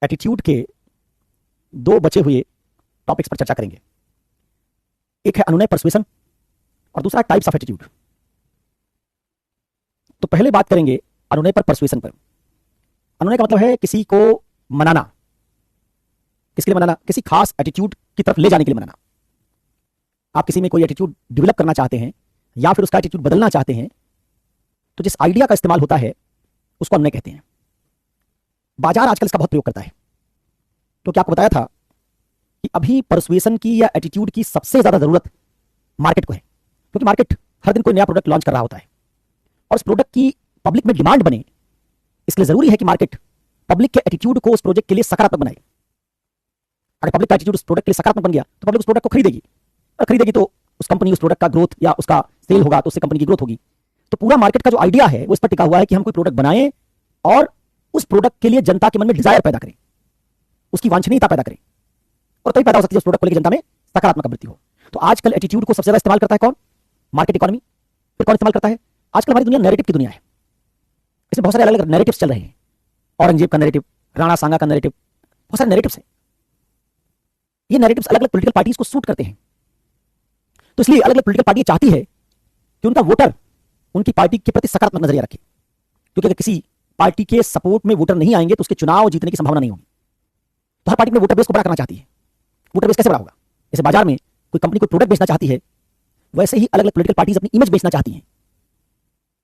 Attitude के दो बचे हुए टॉपिक्स पर चर्चा करेंगे। एक है अनुनय परसुएशन और दूसरा टाइप्स ऑफ एटीट्यूड। तो पहले बात करेंगे अनुनय पर परसुएशन पर। अनुनय का मतलब है किसी को मनाना। किसके लिए मनाना? किसी खास एटीट्यूड की तरफ ले जाने के लिए मनाना। आप किसी में कोई एटीट्यूड डेवलप करना चाहते हैं या फिर उसका एटीट्यूड बदलना चाहते हैं, तो जिस आइडिया का इस्तेमाल होता है उसको अनुनय कहते हैं। बाजार आजकल इसका बहुत प्रयोग करता है। तो क्या आपको बताया था कि अभी परसुएशन की या एटीट्यूड की सबसे ज्यादा जरूरत मार्केट को है, क्योंकि मार्केट हर दिन कोई नया प्रोडक्ट लॉन्च कर रहा होता है और उस प्रोडक्ट की पब्लिक में डिमांड बने, इसलिए जरूरी है कि मार्केट पब्लिक के एटीट्यूड को उस प्रोजेक्ट के लिए सकारात्मक बनाए। अगर पब्लिक का एटीट्यूड उस प्रोडक्ट के लिए सकारात्मक बन गया तो पब्लिक उस प्रोडक्ट को खरीदेगी, और खरीदेगी तो उस कंपनी, उस प्रोडक्ट का ग्रोथ या उसका सेल होगा तो उससे कंपनी की ग्रोथ होगी। तो पूरा मार्केट का जो आइडिया है वो इस पर टिका हुआ है कि हम कोई प्रोडक्ट बनाएं और उस प्रोडक्ट के लिए जनता के मन में डिजायर पैदा करें, उसकी वांछनीयता पैदा करें, और तभी पैदा हो सकती है उस प्रोडक्ट को लेकर जनता में सकारात्मक आवृत्ति हो। तो आजकल एटीट्यूड को सबसे ज्यादा इस्तेमाल करता है कौन? Market economy. फिर कौन इस्तेमाल करता है? आजकल हमारी दुनिया नैरेटिव की दुनिया है। इसमें बहुत सारे अलग अलग नैरेटिव्स चल रहे हैं। औरंगजेब का नैरेटिव, राणा सांगा का नैरेटिव, बहुत सारे नैरेटिव्स हैं। ये नैरेटिव्स अलग अलग पॉलिटिकल पार्टीज को सूट करते हैं। तो इसलिए अलग अलग पॉलिटिकल पार्टी चाहती है कि उनका वोटर उनकी पार्टी के प्रति सकारात्मक नजरिया रखे, क्योंकि अगर किसी पार्टी के सपोर्ट में वोटर नहीं आएंगे तो उसके चुनाव जीतने की संभावना नहीं होगी। तो हर पार्टी अपने वोटर बेस को बड़ा करना चाहती है। वोटर बेस कैसे बड़ा होगा? जैसे बाजार में कोई कंपनी कोई प्रोडक्ट बेचना चाहती है, वैसे ही अलग अलग पॉलिटिकल पार्टीज अपनी इमेज बेचना चाहती हैं।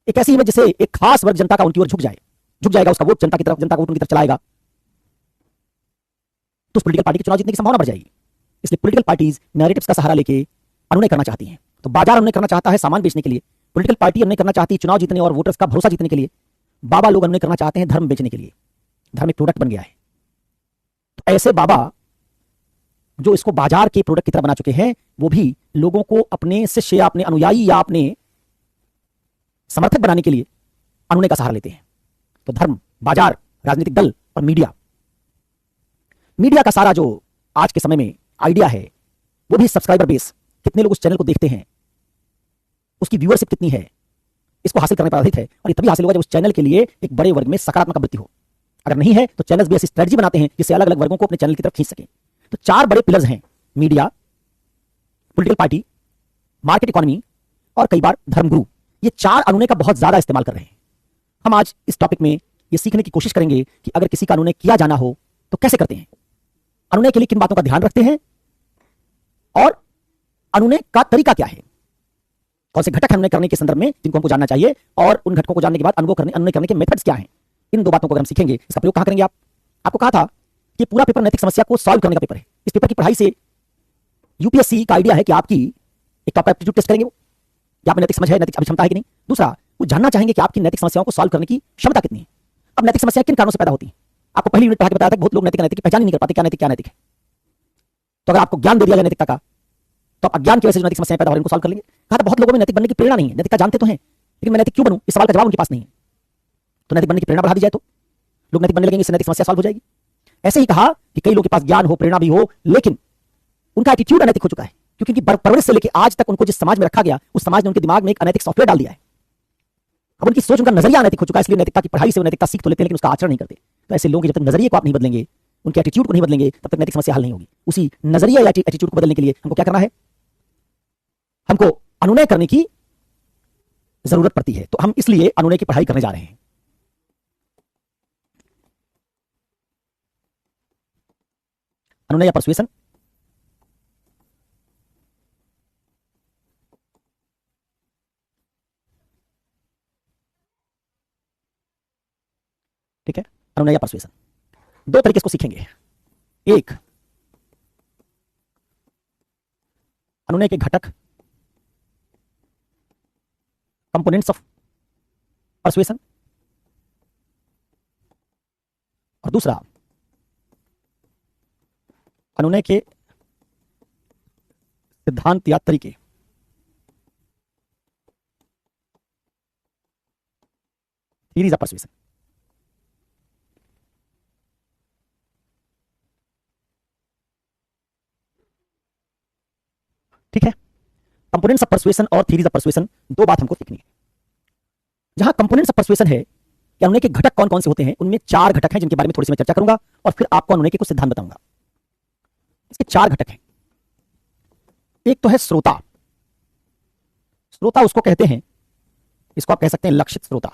एक ऐसी इमेज जिससे एक खास वर्ग जनता का उनकी ओर झुक जाएगा, उसका वोट जनता की तरफ, जनता का वोट उनकी तरफ चलाएगा, तो उस पॉलिटिकल पार्टी के चुनाव जीतने की संभावना बढ़ जाएगी। इसलिए पॉलिटिकल पार्टीज नैरेटिव्स का सहारा लेके अनुनय करना चाहती हैं। तो बाजार अनुनय करना चाहता है सामान बेचने के लिए, पॉलिटिकल पार्टी अनुनय करना चाहती है चुनाव जीतने और वोटर्स का भरोसा जीतने के लिए, बाबा लोग अनुनय करना चाहते हैं धर्म बेचने के लिए। धर्म एक प्रोडक्ट बन गया है। तो ऐसे बाबा जो इसको बाजार के प्रोडक्ट की तरह बना चुके हैं, वो भी लोगों को अपने शिष्य या अपने अनुयायी या अपने समर्थक बनाने के लिए अनुनय का सहारा लेते हैं। तो धर्म, बाजार, राजनीतिक दल और मीडिया का सारा जो आज के समय में आइडिया है, वो भी सब्सक्राइबर बेस, कितने लोग उस चैनल को देखते हैं, उसकी व्यूअरशिप कितनी है, इसको हासिल करने पर आधारित है। और ये तभी हासिल होगा जब उस चैनल के लिए एक बड़े वर्ग में सकारात्मक आवृत्ति हो। अगर नहीं है तो चैनल्स भी ऐसी स्ट्रेटजी बनाते हैं जिससे अलग अलग वर्गों को अपने चैनल की तरफ खींच सके। तो चार बड़े पिलर्स हैं: media, political party, market economy और कई बार धर्मगुरु। ये चार अनुनय का बहुत ज्यादा इस्तेमाल कर रहे हैं। हम आज इस टॉपिक में ये सीखने की कोशिश करेंगे कि अगर किसी का अनुनय किया जाना हो तो कैसे करते हैं, अनुनय के लिए किन बातों का ध्यान रखते हैं, और अनुनय का तरीका क्या है, कौन से घटक अनुनय करने के संदर्भ में जिनको हमको जानना चाहिए, और उन घटकों को जानने के बाद अनुनय करने के मेथड्स क्या हैं। इन दो बातों को अगर हम सीखेंगे, इसका प्रयोग कहां करेंगे आप? आपको कहा था कि पूरा पेपर नैतिक समस्या को सॉल्व करने का पेपर है। इस पेपर की पढ़ाई से यूपीएससी का आइडिया है कि आपकी एक टॉप एप्टीट्यूड टेस्ट करेंगे वो, कि आप में नैतिक समझ है, नैतिक अभिक्षमता है कि नहीं। दूसरा, वो जानना चाहेंगे कि आपकी नैतिक समस्याओं को सॉल्व करने की क्षमता कितनी है। अब नैतिक समस्याएं किन कारणों से पैदा होती हैं? आपको पहली यूनिट पढ़ा के बताया था कि बहुत लोग नैतिक की पहचान ही नहीं कर पाते, क्या नैतिक है। तो अगर आपको ज्ञान दे दिया जाए नैतिकता का, तो आप अज्ञान की वजह से जो नैतिक समस्याएं पैदा हो रही हैं उनको सॉल्व कर लेंगे। कहा था बहुत लोगों में नैतिक बनने की प्रेरणा नहीं है, नैतिकता जानते तो हैं लेकिन मैं नैतिक क्यों बनूं, इस सवाल का जवाब उनके पास नहीं है। तो नैतिक बनने की प्रेरणा बढ़ा दी जाए तो लोग नैतिक बनने लगेंगे, इससे नैतिक समस्या सॉल्व हो जाएगी। ऐसे ही कहा कि कई लोगों के पास ज्ञान हो, प्रेरणा भी हो, लेकिन उनका एटीट्यूड अनैतिक हो चुका है, क्योंकि उनकी परवरिश से लेकर आज तक उनको जिस समाज में रखा गया, उस समाज ने उनके दिमाग में एक अनैतिक सॉफ्टवेयर डाल दिया है। अब उनकी सोच, उनका नजरिया अनैतिक हो चुका है। इसलिए नैतिकता की पढ़ाई से वो नैतिकता सीख तो लेते हैं लेकिन उसका आचरण नहीं करते। तो ऐसे लोग जब तक नजरिए को आप नहीं बदलेंगे, उनके एटीट्यूड को नहीं बदलेंगे, तब तक नैतिक समस्या हल नहीं होगी। उसी नजरिया या एटीट्यूड को बदलने के लिए हमको क्या करना है? हमको अनुनय करने की जरूरत पड़ती है। तो हम इसलिए अनुनय की पढ़ाई करने जा रहे हैं। अनुनय या परसुएशन। ठीक है, अनुनय या परसुएशन, दो तरीके इसको सीखेंगे। एक, अनुनय के घटक, कंपोनेंट्स ऑफ परसुएशन, और दूसरा, अनुनय के सिद्धांत या तरीके। Theories of persuasion. ठीक है, कंपोनेंट्स ऑफ परसुएशन और थ्योरीज ऑफ परसुएशन, दो बात हमको सीखनी है। जहां कंपोनेंट्स ऑफ परसुएशन है कि अनुनय के घटक कौन कौन से होते हैं। उनमें 4 घटक हैं जिनके बारे में थोड़ी सी मैं चर्चा करूंगा और फिर आपको अनुनय के कुछ सिद्धांत बताऊंगा। इसके 4 घटक हैं। एक तो है श्रोता। श्रोता उसको कहते हैं, इसको आप कह सकते हैं लक्षित श्रोता,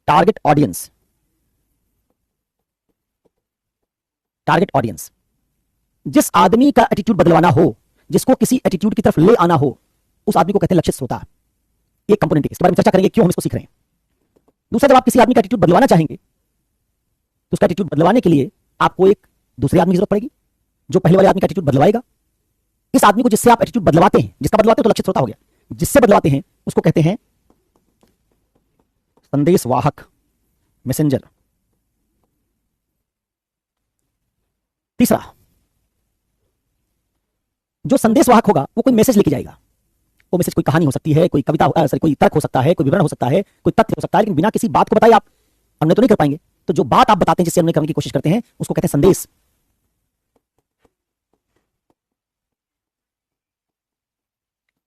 टारगेट ऑडियंस। टारगेट ऑडियंस जिस आदमी का एटीट्यूड बदलवाना हो, जिसको किसी एटीट्यूड की तरफ ले आना हो, उस आदमी को कहते हैं लक्षित श्रोता। एक कंपोनेंट है, इसके बारे में चर्चा करेंगे क्यों हम इसको सीख रहे हैं। दूसरा, जब आप किसी आदमी का एटीट्यूड बदलवाना चाहेंगे तो उसका एटीट्यूड बदलवाने के लिए आपको एक दूसरे आदमी की जरूरत पड़ेगी जो पहले वाले आदमी का एटीट्यूड बदलवाएगा। इस आदमी को जिससे आप एटीट्यूड बदलवाते हैं, जिसका बदलवाते हैं तो लक्षित श्रोता हो गया, जिससे बदलवाते हैं उसको कहते हैं संदेशवाहक, मैसेंजर। तीसरा, जो संदेशवाहक होगा वो कोई मैसेज लेके जाएगा। वो मैसेज कोई कहानी हो सकती है, कोई कविता, कोई तर्क हो सकता है, कोई विवरण हो सकता है, कोई तथ्य हो सकता है, लेकिन बिना किसी बात को बताए आप अनुनय तो नहीं कर पाएंगे। तो जो बात आप बताते हैं, जिससे अनुनय करने की कोशिश करते हैं, उसको कहते हैं संदेश।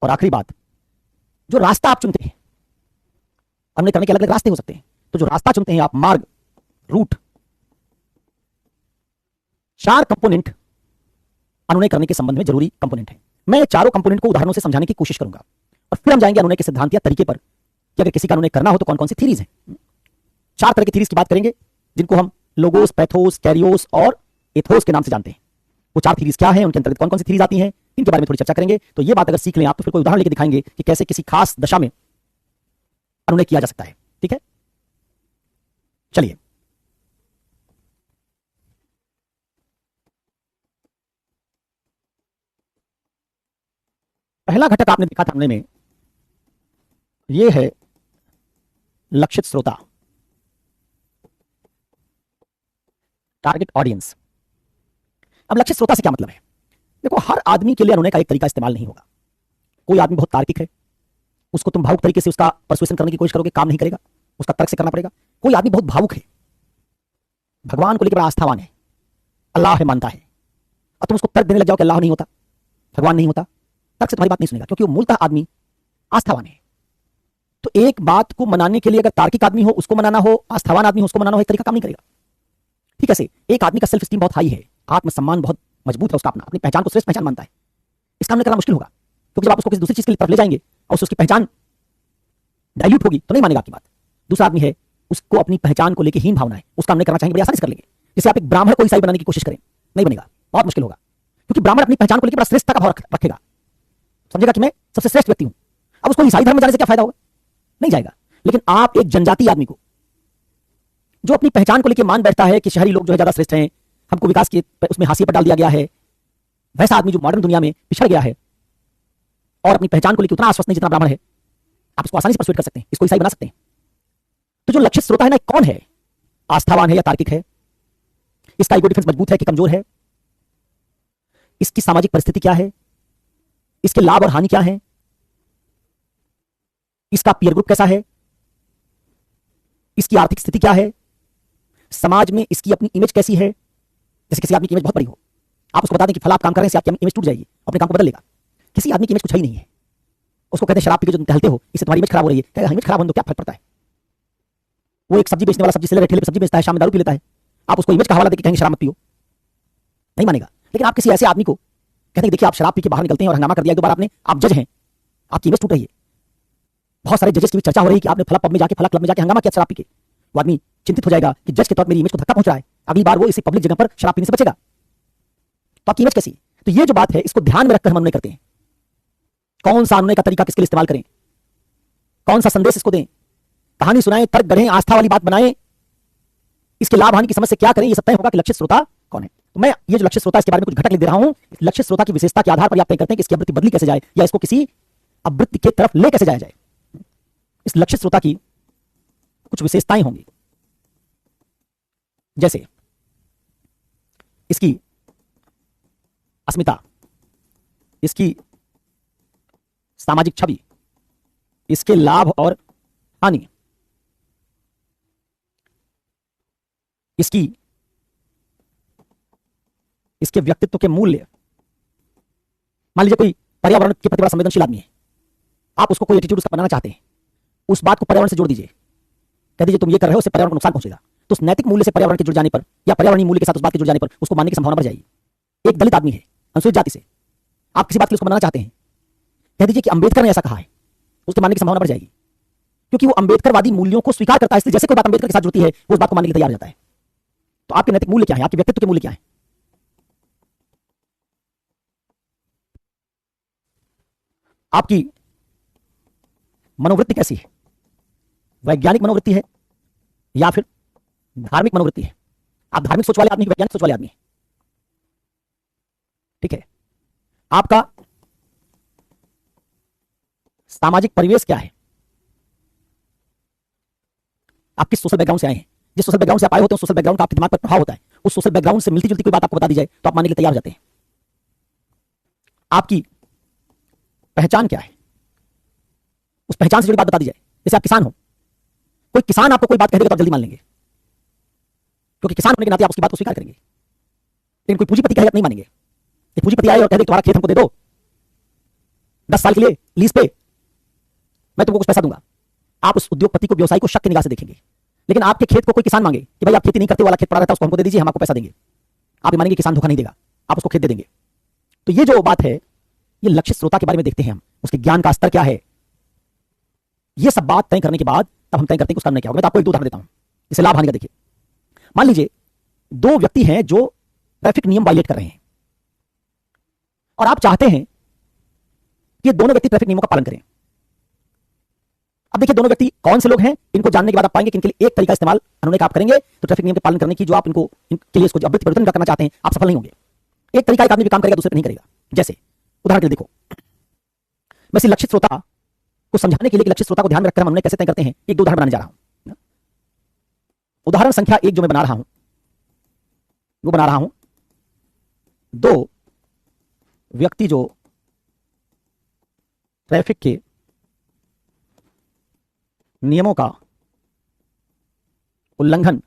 और आखिरी बात, जो रास्ता आप चुनते हैं, अनुनय करने के अलग अलग रास्ते हो सकते हैं, तो जो रास्ता चुनते हैं आप, मार्ग, रूट, 4 कंपोनेंट अनुनय करने के संबंध में जरूरी कंपोनेंट है। मैं चारों कंपोनेंट को उदाहरणों से समझाने की कोशिश करूंगा और फिर हम जाएंगे अनुनय के सिद्धांत या तरीके पर कि अगर किसी का अनुनय करना हो तो कौन कौन सी थीरीज हैं। 4 तरह की थीरीज की बात करेंगे जिनको हम लोगोस, पैथोस, कैरियोस और एथोस के नाम से जानते हैं। वो 4 थीरीज क्या हैं, उनके अंतर्गत कौन कौन सी थीरीज आती हैं, इनके बारे में थोड़ी चर्चा करेंगे। तो ये बात अगर सीख लें आप तो फिर कोई उदाहरण लेके दिखाएंगे कि कैसे किसी खास दशा में अनुनय किया जा सकता है। ठीक है, चलिए। पहला घटक आपने देखा था अनुनय में, यह है लक्षित श्रोता, टारगेट ऑडियंस। अब लक्षित श्रोता से क्या मतलब है? देखो, हर आदमी के लिए अनुनय का एक तरीका इस्तेमाल नहीं होगा। कोई आदमी बहुत तार्किक है, उसको तुम भावुक तरीके से उसका परसुएशन करने की कोशिश करोगे, काम नहीं करेगा, उसका तर्क से करना पड़ेगा। कोई आदमी बहुत भावुक है, भगवान को लेकर बड़ा आस्थावान है, अल्लाह है मानता है, और तुम उसको तर्क देने लग जाओ कि अल्लाह नहीं होता, भगवान नहीं होता, तर्क से तुम्हारी बात नहीं सुनेगा, क्योंकि वो मूलतः आदमी आस्थावान है। तो एक बात को मनाने के लिए अगर तार्किक आदमी हो उसको मनाना हो, आस्थावान आदमी हो उसको मनाना हो, एक तरीका काम नहीं करेगा। ठीक है, एक आदमी का सेल्फ स्टीम बहुत हाई है, आत्मसम्मान बहुत मजबूत है उसका, अपनी पहचान को श्रेष्ठ पहचान मानता है, इसका अनुनय करना मुश्किल होगा, क्योंकि जब आप उसको किसी दूसरी चीज के लिए तरफ ले जाएंगे और उसकी पहचान डाइल्यूट होगी तो नहीं मानेगा आपकी बात। दूसरा आदमी है, उसको अपनी पहचान को लेकर हीन भावना है, उसका अनुनय करना चाहेंगे बड़ी आसानी से कर लेंगे। जैसे आप एक ब्राह्मण को ईसाई बनाने की कोशिश करें, नहीं बनेगा, बहुत मुश्किल होगा, क्योंकि ब्राह्मण अपनी पहचान को लेकर बड़ा श्रेष्ठता का भाव रखेगा, समझेगा कि मैं सबसे श्रेष्ठ व्यक्ति हूं। अब उसको ईसाई धर्म में जाने से क्या फायदा होगा? नहीं जाएगा। लेकिन आप एक जनजातीय आदमी को जो अपनी पहचान को लेकर मान बैठता है कि शहरी लोग जो है ज्यादा श्रेष्ठ हैं, हमको विकास के उसमें हाशिए पर डाल दिया गया है, वैसा आदमी जो मॉडर्न दुनिया में पिछड़ गया है और अपनी पहचान को लेकर उतना आश्वस्त नहीं जितना ब्राह्मण है, आप उसको आसानी से परसुएट कर सकते हैं, इसको ईसाई बना सकते हैं। तो जो लक्षित श्रोता है ना, कौन है? आस्थावान है या तार्किक है? इसका ईगो डिफेंस मजबूत है कि कमजोर है? इसकी सामाजिक परिस्थिति क्या है? इसके लाभ और हानि क्या है? इसका पीयर ग्रुप कैसा है? इसकी आर्थिक स्थिति क्या है? समाज में इसकी अपनी इमेज कैसी है? जैसे किसी आदमी की इमेज बहुत बड़ी हो, आप उसको बता दें कि फला आप काम कर रहे हैं, इससे आपकी इमेज टूट जाएगी, अपने काम को बदल लेगा। किसी आदमी की इमेज कुछ ही नहीं है, उसको कहते हैं शराब पी के जो तुम टहलते हो इससे तुम्हारी इमेज खराब हो रही है, कहेगा इमेज खराब होने दो, क्या फर्क पड़ता है? वो एक सब्जी बेचने वाला सब्जी से ठेले पे सब्जी बेचता है, शाम में दारू पी लेता है, आप उसको इमेज का हवाला देकर कहेंगे शराब मत पियो, नहीं मानेगा। लेकिन आप किसी ऐसे आदमी को कहते हैं देखिए आप शराब पी के बाहर निकलते हैं और हंगामा कर दिया एक दो बार आपने, आप जज हैं, आपकी इमेज टूट रही है। बहुत सारे जजेस की भी चर्चा हो रही है कि आपने फला पब में जाके, फला क्लब में जाके हंगामा किया शराब पी के। वो आदमी चिंतित हो जाएगा कि जज के तौर पर मेरी इमेज को धक्का पहुंच रहा है, अगली बार वो इसी पब्लिक जगह पर शराब पीने से बचेगा। तो आपकी इमेज कैसी? तो ये जो बात है इसको ध्यान में रखकर हम अनुनय करते हैं। कौन सा अनुनय का तरीका किसके लिए इस्तेमाल करें, कौन सा संदेश इसको दें, कहानी सुनाएं, तर्क गढ़ें, आस्था वाली बात बनाएं, इसके लाभ हानि की समझ से क्या करें, ये सब तय होगा कि लक्षित श्रोता कौन है। तो मैं ये जो लक्षित श्रोता इसके बारे में कुछ घटक लिख दे रहा हूं, लक्षित श्रोता की विशेषता के आधार पर आप तय करते हैं कि इसकी आवृत्ति बदली कैसे जाए या इसको किसी आवृत्ति की तरफ ले कैसे जाया जाए। इस लक्षित श्रोता की कुछ विशेषताएं होंगी, जैसे इसकी अस्मिता, इसकी सामाजिक छवि, इसके लाभ और हानि, इसके व्यक्तित्व के मूल्य। मान लीजिए कोई पर्यावरण के प्रति बड़ा संवेदनशील आदमी है, आप उसको कोई एटीट्यूड उसका बनाना चाहते हैं, उस बात को पर्यावरण से जोड़ दीजिए, कह दीजिए तुम ये कर रहे हो, उससे पर्यावरण को नुकसान पहुंचेगा, तो उस नैतिक मूल्य से पर्यावरण के जुड़ जाने पर या पर्यावरणीय मूल्य के साथ उस बात के जुड़ जाने पर उसको मानने की संभावना बढ़ जाएगी। एक दलित आदमी है अनुसूचित जाति से, आप किसी बात के लिए उसको बनाना चाहते हैं, कह दीजिए कि अंबेडकर ने ऐसा कहा है, उसके मानने की संभावना बढ़ जाएगी, क्योंकि वो अंबेडकरवादी मूल्यों को स्वीकार करता है। इसलिए जैसे कोई बात अंबेडकर के साथ जुड़ती है वो उस बात को मानने के लिए तैयार हो जाता है। तो आपके नैतिक मूल्य क्या है, आपके व्यक्तित्व के मूल्य क्या है? आपकी मनोवृत्ति कैसी है? वैज्ञानिक मनोवृत्ति है या फिर धार्मिक मनोवृत्ति है? आप धार्मिक सोच वाले आदमी, वैज्ञानिक सोच वाले आदमी हैं, ठीक है। आपका सामाजिक परिवेश क्या है? आप किस सोशल बैकग्राउंड से आए हैं? जिस सोशल बैकग्राउंड से आप आए होते हैं उस सोशल बैकग्राउंड का आपके दिमाग पर प्रभाव होता है। उस सोशल बैकग्राउंड से मिलती जुलती कोई बात आपको बता दी जाए तो आप मानने के लिए तैयार हो जाते हैं। आपकी पहचान क्या है? उस पहचान से जुड़ी बात बता दी जाए। जैसे आप किसान हो, कोई किसान आपको कोई बात कह देगा तो आप जल्दी मान लेंगे, क्योंकि किसान होने के नाते आप उसकी बात को स्वीकार करेंगे। लेकिन कोई पूंजीपति कहेगा नहीं मानेंगे। एक पूंजीपति आए और कह दे तुम्हारा खेत हमको दे दो 10 साल के लिए लीज पे, मैं तुमको कुछ पैसा दूंगा, आप उस उद्योगपति को, व्यवसायी को शक की निगाह से देखेंगे। लेकिन आपके खेत को कोई किसान मांगे कि भाई आप खेती नहीं करते, वाला खेत पड़ा रहता है, उसको हमको दे दीजिए, हम आपको पैसा देंगे, आप मानेंगे किसान धोखा नहीं देगा, आप उसको खेत दे देंगे। तो ये जो बात है, ये लक्षित श्रोता के बारे में देखते हैं हम, उसके ज्ञान का स्तर क्या है। ये सब बात तय करने के बाद तब हम तय करते हैं कि उसका निर्णय क्या होगा। मैं तो आपको एक दो उदाहरण देता हूं, इसे लाभ हानि का देखिए। मान लीजिए दो व्यक्ति हैं जो ट्रैफिक नियम वायलेट कर रहे हैं और आप चाहते हैं कि ये दोनों व्यक्ति ट्रैफिक नियमों का पालन करें। अब देखिए दोनों व्यक्ति कौन से लोग हैं, इनको जानने के बाद आप पाएंगे कि इनके लिए एक तरीका इस्तेमाल अनुनय का आप करेंगे तो ट्रैफिक नियम के पालन करने की जो आप इनके लिए इसको आवृत्ति परिवर्तन करना चाहते हैं, आप सफल नहीं होंगे। एक तरीका एक आदमी भी काम करेगा, दूसरे पे नहीं करेगा। जैसे उदाहरण के लिए देखो, मैं इसी लक्षित श्रोता को समझाने के लिए लक्षित श्रोता को ध्यान में रखकर हम अनुनय कैसे तय करते हैं, एक दो उदाहरण बनाने जा रहा हूं। उदाहरण संख्या 1 जो मैं बना रहा हूं वो बना रहा हूं, दो व्यक्ति जो ट्रैफिक के नियमों का उल्लंघन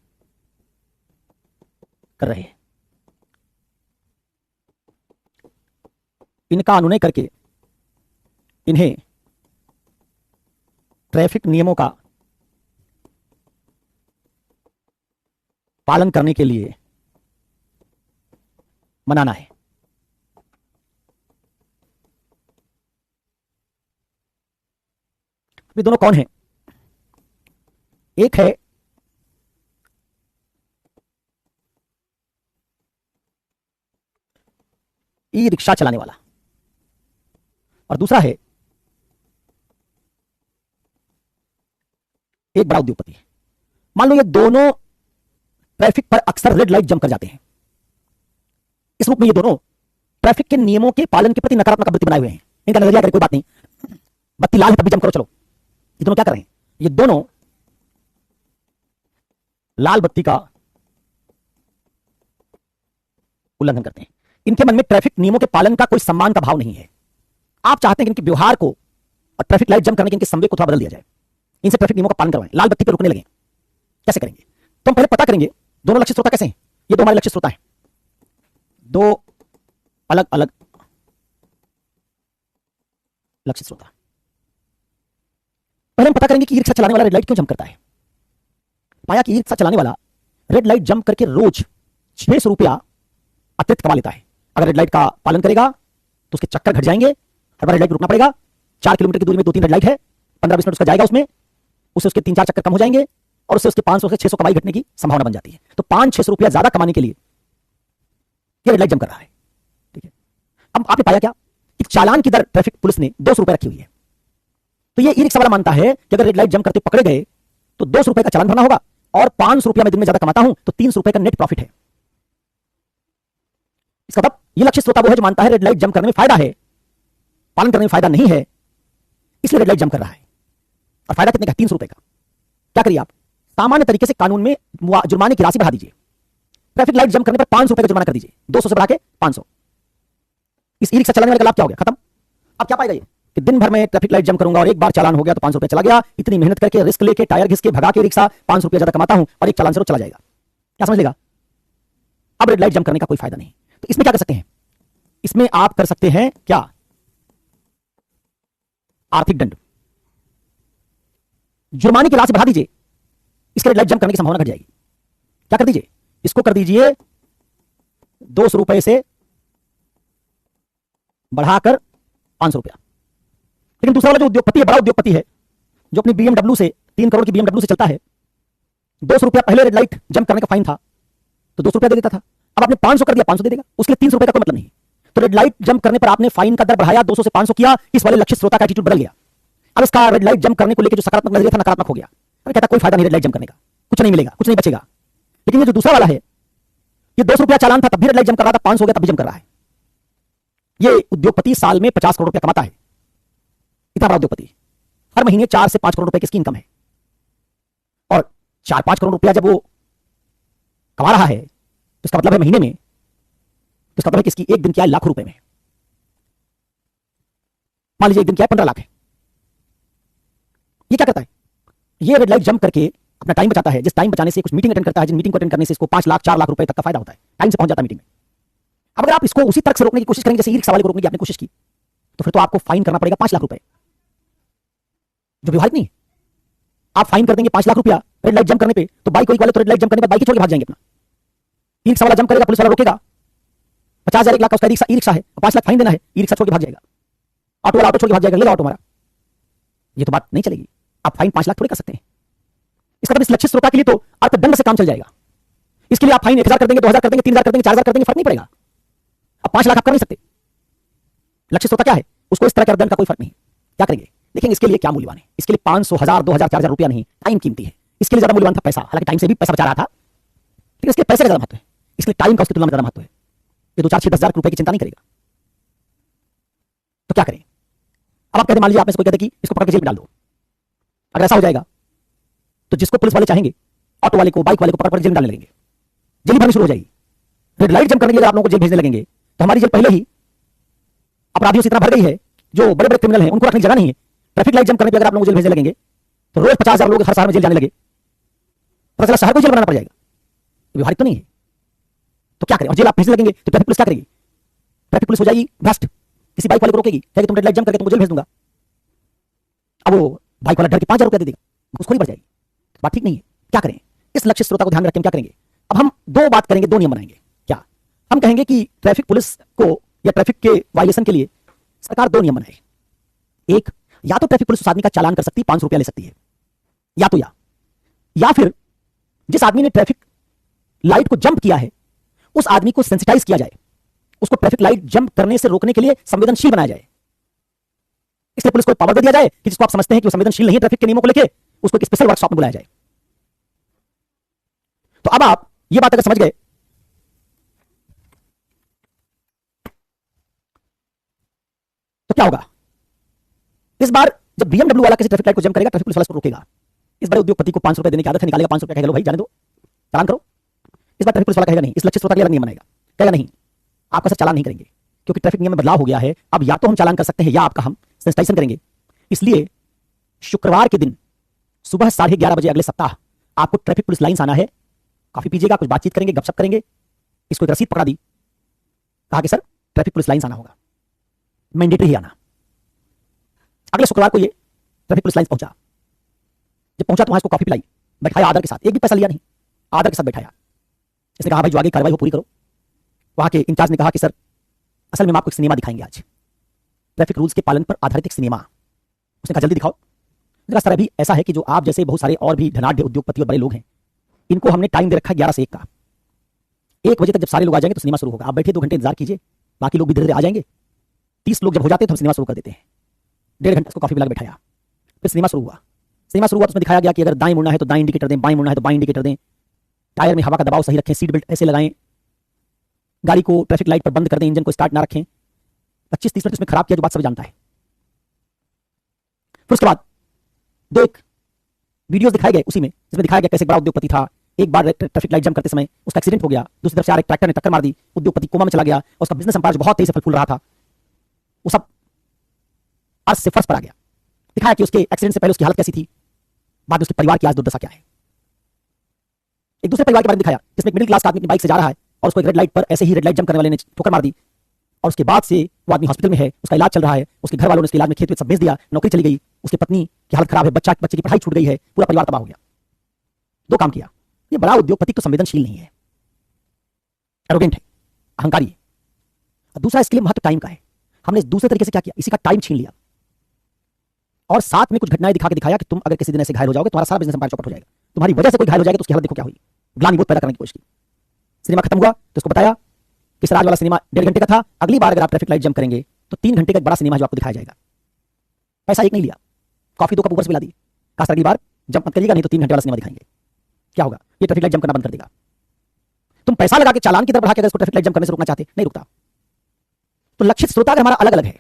कर रहे हैं, इनका अनुनय करके इन्हें ट्रैफिक नियमों का पालन करने के लिए मनाना है। ये दोनों कौन हैं? एक है ई रिक्शा चलाने वाला और दूसरा है एक बड़ा उद्योगपति। मान लो ये दोनों ट्रैफिक पर अक्सर रेड लाइट जंप कर जाते हैं। इस रूप में ये दोनों ट्रैफिक के नियमों के पालन के प्रति नकारात्मक वृत्ति बनाए हुए हैं। इनका नजरिया करे कोई बात नहीं, बत्ती लाल है तब भी जंप करो, चलो। ये दोनों क्या कर रहे हैं? ये दोनों लाल बत्ती का उल्लंघन करते हैं। इनके मन में ट्रैफिक नियमों के पालन का कोई सम्मान का भाव नहीं है। आप चाहते हैं कि इनके व्यवहार को और ट्रैफिक लाइट जंप करने के इनके संवेग को थोड़ा बदल दिया जाए, इनसे ट्रैफिक नियमों का पालन करवाएं, लाल बत्ती पर रुकने लगे। कैसे करेंगे? तो हम पहले पता करेंगे दोनों लक्षित श्रोता कैसे हैं। ये दो हमारे लक्षित श्रोता हैं, दो अलग अलग लक्षित श्रोता। पहले हम पता करेंगे कि ई रिक्शा चलाने वाला रेड लाइट क्यों जंप करता है। पाया कि ई रिक्शा चलाने वाला रेड लाइट जंप करके रोज 600 रुपया अतिरिक्त कमा लेता है। अगर रेड लाइट का पालन करेगा तो उसके चक्कर घट जाएंगे, हर बार रेड लाइट पर रुकना पड़ेगा। 4 किलोमीटर की दूरी में 2-3 रेड लाइट है, 15-20 मिनट उसका जाएगा, उसमें उससे उसके 3-4 चक्कर कम हो जाएंगे और उससे उसके 500 से 600 कमाई घटने की संभावना बन जाती है। तो 500-600 रुपया ज्यादा कमाने के लिए ये रेड लाइट जंप कर रहा है, ठीक है। अब आपने पाया क्या कि चालान की दर ट्रैफिक पुलिस ने 200 रुपए रखी हुई है। तो ये ई रिक्शा वाला मानता है कि अगर रेड लाइट जंप करते पकड़े गए तो 200 रुपए का चालान भरना होगा और 500 रुपया मैं दिन में ज्यादा कमाता हूं तो 300 रुपए का नेट प्रॉफिट है। इसका मतलब ये लक्षित श्रोता वो है जो मानता है रेड लाइट जंप करने में फायदा है, पालन करने में फायदा नहीं है, इसलिए रेड लाइट जंप कर रहा है। और फायदा कितने का? 300 रुपए का। क्या करिए आप? सामान्य तरीके से कानून में जुर्माने की राशि बढ़ा दीजिए। ट्रैफिक लाइट जंप करने पर 500 रुपए का जुर्माना कर दीजिए, 200 से बढ़ा के 500। इस ई रिक्शा चलाने वाले का लाभ क्या हो गया? खत्म। अब क्या पाएगा ये कि दिन भर में ट्रैफिक लाइट जंप करूंगा और एक बार चालान हो गया तो 500 रुपए चला गया। इतनी मेहनत करके, रिस्क लेके, टायर घिस के, भगा के रिक्शा 500 रुपया ज्यादा कमाता हूं और एक चालान से रोज चला जाएगा। क्या समझ लेगा? अब रेड लाइट जंप करने का कोई फायदा नहीं। तो इसमें क्या कर सकते हैं? इसमें आप कर सकते हैं क्या? आर्थिक दंड। जुर्माने की राशि बढ़ा दीजिए, इसके रेड लाइट जंप करने की संभावना घट जाएगी। क्या कर दीजिए, इसको कर दीजिए 200 रुपए से बढ़ाकर 500 रुपया। लेकिन दूसरा वाला जो उद्योगपति है, बड़ा उद्योगपति है, जो अपनी बीएमडब्ल्यू से 3 करोड़ की बीएमडब्ल्यू से चलता है, 200 रुपया पहले रेड लाइट जंप करने का फाइन था तो 200 रुपया दे देता था, अब आपने 500 कर दिया, 500 दे देगा, उसके लिए 300 रुपए का कोई मतलब नहीं। तो रेड लाइट जंप करने पर आपने फाइन का दर बढ़ाया, 200 से 500 किया, इस वाले लक्षित श्रोता का एटीट्यूड बदल गया। अब इसका रेड लाइट जंप करने को लेकर जो सकारात्मक नजरिया था नकारात्मक हो गया। अरे कहता कोई फायदा नहीं रेड लाइट जंप करने का, कुछ नहीं मिलेगा, कुछ नहीं बचेगा। लेकिन ये जो दूसरा वाला है, ये 200 रुपया चालान था तब भी रेड लाइट जंप कर रहा था, 500 हो गया तब भी जंप कर रहा है। ये उद्योगपति साल में 50 करोड़ रुपया कमाता है, इतना बड़ा उद्योगपति, हर महीने 4 से 5 करोड़ रुपए की इसकी इनकम है। और 4-5 करोड़ रुपया जब वो कमा रहा है तो इसका मतलब है महीने में, तो इसका मतलब है कि इसकी एक दिन की आय लाखों रुपए में। मान लीजिए एक दिन की आय 15 लाख है। ये क्या करता है, ये रेड लाइट जंप करके अपना टाइम बचाता है, जिस टाइम बचाने से कुछ मीटिंग अटेंड करता है, जिन मीटिंग को अटेंड करने से इसको 5 लाख 4 लाख रुपए तक का फायदा होता है, टाइम से पहुंच जाता है मीटिंग में। अब अगर आप इसको उसी तर्क से रोकने की कोशिश करेंगे जैसे ई रिक्शा वाले को रोकने की आपने कोशिश की, तो फिर तो आपको फाइन करना पड़ेगा 5 लाख रुपए, जो व्यवहारिक नहीं है। आप फाइन कर देंगे 5 लाख रुपया रेड लाइट जंप करने पे, तो बाइक वाले तो रेड लाइट जंप करने पर बाइक ही छोड़ के भाग जाएंगे अपना। ई रिक्शा वाला जंप करेगा, पुलिस वाला रोकेगा, 50,000 1 लाख का उसका ई रिक्शा है, 5 लाख फाइन देना है, ई रिक्शा छोड़ के भाग जाएगा। ऑटो वाला ऑटो छोड़ के भाग जाएगा, ले लो ऑटो हमारा। ये तो बात नहीं चलेगी। आप फाइन 5 लाख थोड़े कर सकते हैं। इसका मतलब इस लक्षित श्रोता के लिए तो अर्थदंड से काम चल जाएगा। इसके लिए आप फाइन 1000 कर देंगे, 2000 कर देंगे, 3000 कर देंगे, 4000 कर देंगे, फर्क नहीं पड़ेगा। अब 5 लाख आप कर नहीं सकते। लक्षित श्रोता क्या है, उसको इस तरह के अर्थदंड का कोई फर्क नहीं। क्या करेंगे, देखेंगे इसके लिए क्या मूल्यवान है। इसके लिए 500, 1000, 2000, 4000 रुपया नहीं, टाइम कीमती है। इसके लिए ज्यादा मूल्यवान था पैसा, हालांकि टाइम से भी पैसा बचा रहा था, लेकिन इसके पैसे का ज्यादा महत्व है। इसलिए टाइम का उसकी तुलना में ज्यादा महत्व है। ये 2, 4, 6, 10,000 रुपए की चिंता नहीं करेगा। तो क्या करें, अब आप कहते मान लीजिए आप में से कोई कहते कि इसको पकड़ के जेल में डाल दो। अगर ऐसा हो जाएगा तो जिसको पुलिस वाले चाहेंगे, ऑटो वाले को, बाइक वाले को पकड़ जेल में डालने लगेंगे, जेल भरनी शुरू हो जाएगी। रेड लाइट जंप करने के लिए आप लोगों को जेल भेजने लगेंगे तो हमारी जेल पहले ही अपराधियों से इतना भर गई है, जो बड़े बड़े क्रिमिनल हैं उनको रखने की जगह नहीं है। ट्रैफिक लाइट जंप करने पर अगर आप लोगों को जेल भेजने लगेंगे तो रोज 50,000 लोग हर शहर में जेल जाने लगे, पता चला शहर को जेल बनाना पड़ जाएगा। व्यवहारिक तो नहीं है। तो क्या करें, और जेल आप भेजने लगेंगे तो ट्रैफिक पुलिस क्या करेगी, ट्रैफिक पुलिस हो जाएगी भ्रष्ट, किसी बाइक वाले को रोकेगी, कहेगी तुम रेड लाइट जंप करके तुमको जेल भेज दूंगा। अब वो बाइक वाला डर के 5,000 रुपया दे देगा, घूसखोरी बढ़ जाएगी। बात ठीक नहीं है। क्या करें, इस लक्षित श्रोता को ध्यान में रखें क्या करेंगे। अब हम 2 बात करेंगे, 2 नियम बनाएंगे। क्या हम कहेंगे कि ट्रैफिक पुलिस को या ट्रैफिक के वायलेशन के लिए सरकार 2 नियम बनाए। एक, या तो ट्रैफिक पुलिस उस आदमी का चालान कर सकती है, 500 रुपया ले सकती है, या फिर जिस आदमी ने ट्रैफिक लाइट को जंप किया है उस आदमी को सेंसिटाइज किया जाए, उसको ट्रैफिक लाइट जंप करने से रोकने के लिए संवेदनशील बनाया जाए। इसलिए पुलिस को पावर दे दिया जाए कि जिसको आप समझते हैं कि वो संवेदनशील नहीं है ट्रैफिक के नियमों को लेकर, उसको एक स्पेशल वर्कशॉप में बुलाया जाए। तो अब आप ये बात अगर समझ गए तो क्या होगा, इस बार जब बीएमडब्ल्यू वाला किसी ट्रैफिक लाइट को जंप करेगा, ट्रैफिक पुलिस वाला उसको रोकेगा। इस बड़े उद्योगपति को 500 रुपए देने की आदत है, निकालेगा 500 रुपए, कहेगा लो भाई जाने दो, चालान करो। इस बार ट्रैफिक पुलिस वाला कहेगा नहीं, इस लक्षित श्रोता के लिए अलग नियम बनाएगा, कहेगा नहीं आपका सर चालान नहीं करेंगे, क्योंकि ट्रैफिक नियम में बदलाव हो गया है। अब या तो हम चालान कर सकते हैं या आपका हम सेंसिटाइजेशन करेंगे। इसलिए शुक्रवार के दिन सुबह 11:30 बजे अगले सप्ताह आपको ट्रैफिक पुलिस लाइन्स आना है। काफी पीजिएगा, कुछ बातचीत करेंगे, गपशप करेंगे। इसको एक रसीद पकड़ा दी, कहा कि सर ट्रैफिक पुलिस लाइन्स आना होगा, मैंडेटरी ही आना। अगले शुक्रवार को ये ट्रैफिक पुलिस लाइन्स पहुंचा। जब पहुंचा तो वहां इसको कॉफी पिलाई, बैठाया आदर के साथ, एक भी पैसा लिया नहीं, आदर के साथ बैठाया। इसने कहा भाई जो आगे कार्रवाई हो पूरी करो। वहां के इंचार्ज ने कहा कि सर असल में हम आपको एक सिनेमा दिखाएंगे आज, ट्रैफिक रूल्स के पालन पर आधारित एक सिनेमा। उसने कहा जल्दी दिखाओ। उसने कहा सर अभी ऐसा है कि जो आप जैसे बहुत सारे और भी धनाढ़ उद्योगपति और बड़े लोग हैं, इनको हमने टाइम दे रखा है 11 से 1 का। 1 बजे तक जब सारे लोग आ जाएंगे तो सिनेमा शुरू होगा। आप बैठे 2 घंटे इंतजार कीजिए, बाकी लोग भी धीरे धीरे आ जाएंगे। 30 लोग जब हो जाते हैं तो हम सिनेमा शुरू कर देते हैं। 1.5 घंटे उसको कॉफी पिला के बैठाया, फिर सिनेमा शुरू हुआ। सिनेमा शुरू हुआ तो उसमें दिखाया गया कि अगर दाएं मुड़ना है तो दाएं इंडिकेटर दें, बाएं मुड़ना है तो बाएं इंडिकेटर दें, टायर में हवा का दबाव सही रखें, सीट बेल्ट ऐसे लगाएं, गाड़ी को ट्रैफिक लाइट पर बंद कर दें, इंजन को स्टार्ट ना रखें। 25-30 मिनट उसमें खराब किया, जो बात सब जानता है। फिर उसके बाद 2 वीडियोस दिखाए गए उसी में, जिसमें दिखाया गया कैसे बड़ा उद्योगपति था, एक बार ट्रैफिक लाइट जंप करते समय उसका एक्सीडेंट हो गया, दूसरी तरफ से आ रहे ट्रैक्टर ने टक्कर मार दी, उद्योगपति कोमा में चला गया, उसका बिजनेस एम्पायर बहुत तेजी से फूल रहा था, वो सब अर्श से फर्श पर आ गया। दिखाया कि उसके एक्सीडेंट से पहले उसकी हालत कैसी थी, बाद में उसके परिवार की आज दुर्दशा क्या है। एक दूसरे परिवार के बारे में दिखाया जिसमें एक मिडिल क्लास आदमी अपनी बाइक से जा रहा है और उसको एक रेड लाइट पर ऐसे ही रेड लाइट जंप करने वाले ने ठोकर मार दी, और उसके बाद से वो आदमी हॉस्पिटल में है, उसका इलाज चल रहा है, उसके घर वालों ने उसके इलाज में खेत वेत सब बेच दिया, नौकरी चली गई, उसकी पत्नी कि हालत खराब है, बच्चे की पढ़ाई छूट गई है, पूरा परिवार तबाह हो गया। दो काम किया, ये बड़ा उद्योगपति तो संवेदनशील नहीं है, एरोगेंट है, अहंकारी है। और दूसरा, इसके लिए महत्व टाइम का है। हमने दूसरे तरीके से क्या किया, इसी का टाइम छीन लिया और साथ में कुछ घटनाएं दिखा के दिखाया कि तुम अगर किसी दिन ऐसे घायल हो जाओगे, तुम्हारा सारा बिजनेस एम्पायर चौपट हो जाएगा। तुम्हारी वजह से कोई घायल हो जाएगा तो उसकी हालत देखो क्या हुई। ग्लानिबोध पैदा करने की कोशिश की। सिनेमा खत्म हुआ तो उसको बताया कि राज वाला सिनेमा 1.5 घंटे का था, अगली बार अगर आप ट्रैफिक लाइट जंप करेंगे तो 3 घंटे का एक बड़ा सिनेमा जो आपको दिखाया जाएगा। पैसा एक नहीं लिया, कॉफी 2 कप ऊपर से पिला दी, कहा अगली बार जंप मत करिएगा, नहीं तो 3 घंटे वाला सिनेमा दिखाएंगे। क्या होगा, ये ट्रैफिक लाइट जंप करना बंद कर देगा। तुम पैसा लगा के चालान की दर बढ़ा के अगर इसको ट्रैफिक लाइट जंप करने से रोकना चाहते, नहीं रुकता। तो लक्षित श्रोता अगर हमारा अलग अलग है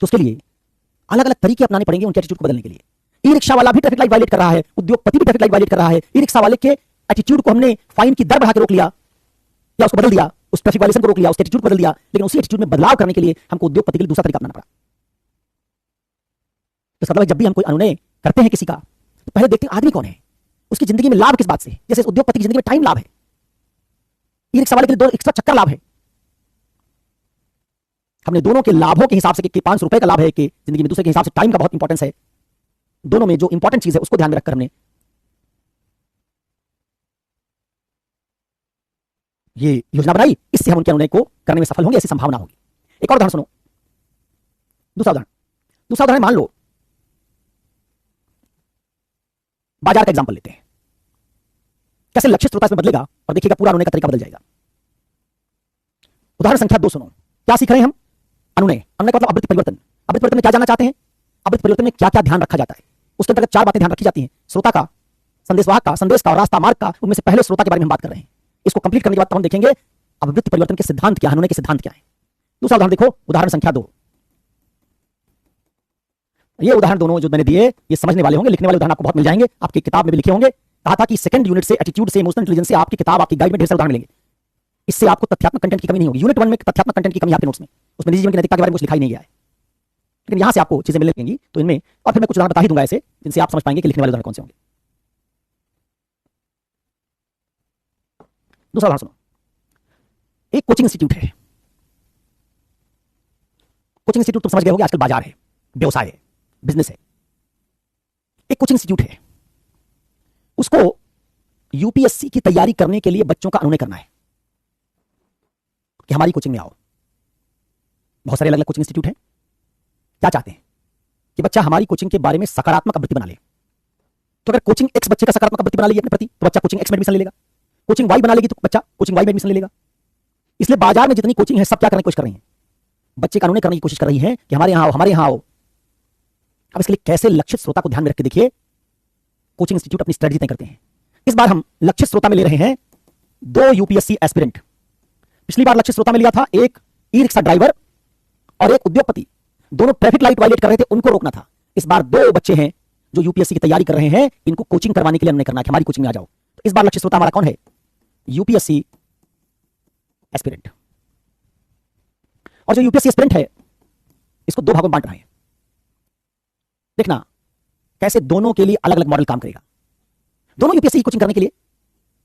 तो उसके लिए अलग अलग तरीके अपनाने पड़ेंगे उनके एटीट्यूड को बदलने के लिए। ई रिक्शा वाला भी ट्रैफिक लाइट वायलेट कर रहा है, उद्योगपति भी ट्रैफिक लाइट वायलेट कर रहा है। ई रिक्शा वाले के एटीट्यूड को हमने फाइन की दर बढ़ा के रोक लिया या उसको बदल दिया, उस ट्रैफिक वायलेशन को रोक लिया, उसके एटीट्यूड को बदल दिया। लेकिन उसी एटीट्यूड में बदलाव करने के लिए हमको उद्योगपति के लिए दूसरा तरीका अपनाना पड़ा। तो मतलब जब भी हम कोई अनुनय करते हैं किसी का, तो पहले देखते हैं आदमी कौन है, उसकी जिंदगी में लाभ किस बात से। जैसे उद्योगपति की जिंदगी में टाइम लाभ है, ई रिक्शा वाले के लिए 2 एक्स्ट्रा चक्कर लाभ है। हमने दोनों के लाभों के हिसाब से कि 500 रुपए का लाभ है कि जिंदगी में, दूसरे के हिसाब से टाइम का बहुत इंपॉर्टेंस है। दोनों में जो इंपॉर्टेंट चीज है उसको ध्यान में रखकर हमने ये योजना बनाई। इससे हम उनके अनुनय को करने में सफल होंगे, ऐसी संभावना होगी। एक और उदाहरण सुनो, दूसरा उदाहरण मान लो बाजार का एग्जांपल लेते हैं, कैसे लक्ष्य श्रोता इसमें बदलेगा और देखिएगा पूरा अनुनय का तरीका बदल जाएगा। उदाहरण संख्या 2 सुनो। क्या सीख रहे हैं हम, अनुनय का मतलब आवृत्ति परिवर्तन। आवृत्ति परिवर्तन में क्या जानना चाहते हैं, आवृत्ति परिवर्तन में क्या क्या ध्यान रखा जाता है। उसके अंतर्गत 4 बातें ध्यान रखी जाती हैं, श्रोता का, संदेशवाहक का, संदेश का और रास्ता मार्ग का। उनमें से पहले श्रोता के बारे में हम बात कर रहे हैं। इसको कंप्लीट करने के बाद हम देखेंगे आवृत्ति परिवर्तन के सिद्धांत क्या है, अनुनय के सिद्धांत क्या है। दूसरा उदाहरण देखो, उदाहरण संख्या 2। ये उदाहरण दोनों जो मैंने दिए ये समझने वाले होंगे, लिखने वाले उदाहरण आपको बहुत मिल जाएंगे, आपकी किताब में भी लिखे होंगे। कहा था कि सेकंड यूनिट से एटीट्यूड से इमोशनल इंटेलिजेंस से आपकी किताब, आपकी गाइड में ढेर सारे उदाहरण मिलेंगे। इससे आपको तथ्यात्मक कंटेंट की कमी नहीं होगी। यूनिट 1 में तथ्यात्मक कंटेंट की कमी आपके नोट्स में, उसमें निजी जीवन की नैतिकता के बारे में कुछ लिखा ही नहीं गया है, लेकिन यहां से आपको चीजें मिल लगेंगी। तो इनमें और फिर मैं कुछ उदाहरण बता ही दूंगा ऐसे, जिनसे आप समझ पाएंगे कि लिखने वाले उदाहरण कौन से होंगे। दूसरा उदाहरण सुनो, एक कोचिंग इंस्टीट्यूट है। कोचिंग इंस्टीट्यूट तुम समझ गए होगे, आजकल बाजार है, व्यवसाय है, बिजनेस है। एक कोचिंग इंस्टीट्यूट है, उसको यूपीएससी की तैयारी करने के लिए बच्चों का अनुनय करना है कि हमारी कोचिंग में आओ। बहुत सारे अलग अलग कोचिंग इंस्टीट्यूट हैं। क्या चाहते हैं कि बच्चा हमारी कोचिंग के बारे में सकारात्मक आवृत्ति बना ले। तो अगर कोचिंग एक्स बच्चे का सकारात्मक आवृत्ति बना लेगी अपने प्रति, तो बच्चा कोचिंग एक्स में एडमिशन ले लेगा। कोचिंग वाई बना लेगी तो बच्चा कोचिंग वाई में एडमिशन ले लेगा। इसलिए बाजार में जितनी कोचिंग है सब क्या करने की कोशिश कर रही हैं, बच्चे का अनुनय करने की कोशिश कर रही हैं कि हमारे यहां आओ, हमारे यहां आओ। अब इसके लिए कैसे लक्षित श्रोता को ध्यान में रख के देखिए कोचिंग इंस्टीट्यूट अपनी स्ट्रेटजी तय करते हैं। इस बार हम लक्षित श्रोता में ले रहे हैं 2 यूपीएससी एस्पिरेंट। पिछली बार लक्षित श्रोता में लिया था एक ई रिक्शा ड्राइवर और एक उद्योगपति, दोनों ट्रैफिक लाइट वायलेट कर रहे थे, उनको रोकना था। इस बार 2 बच्चे हैं जो यूपीएससी की तैयारी कर रहे हैं, इनको कोचिंग करवाने के लिए हमने करना है कि हमारी कोचिंग में आ जाओ। तो इस बार लक्षित श्रोता हमारा कौन है, यूपीएससी एस्पिरेंट। और जो यूपीएससी एस्पिरेंट है इसको 2 भागों में बांट रहे हैं। देखना कैसे दोनों के लिए अलग अलग मॉडल काम करेगा। दोनों यूपीएससी की कोचिंग करने के लिए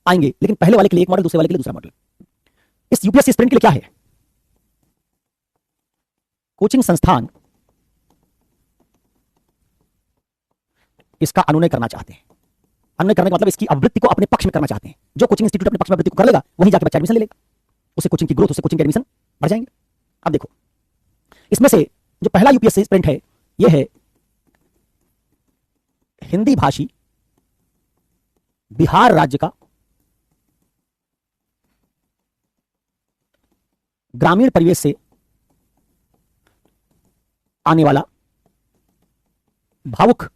आएंगे, लेकिन पहले वाले के लिए एक मॉडल, दूसरे वाले के लिए दूसरा मॉडल। इस यूपीएससी एस्पिरेंट के लिए क्या है, कोचिंग संस्थान इसका अनुनय करना चाहते हैं। अनुनय करने का मतलब इसकी आवृत्ति को अपने पक्ष में करना चाहते हैं। जो कोचिंग इंस्टीट्यूट अपने पक्ष में आवृत्ति को कर लेगा वहीं जाके बच्चा एडमिशन ले लेगा, उसे कोचिंग की ग्रोथ, उसे कोचिंग के एडमिशन बढ़ जाएंगे। अब देखो इसमें से जो पहला यूपीएससी एस्पिरेंट है यह है हिंदी भाषी बिहार राज्य का ग्रामीण परिवेश से आने वाला भावुक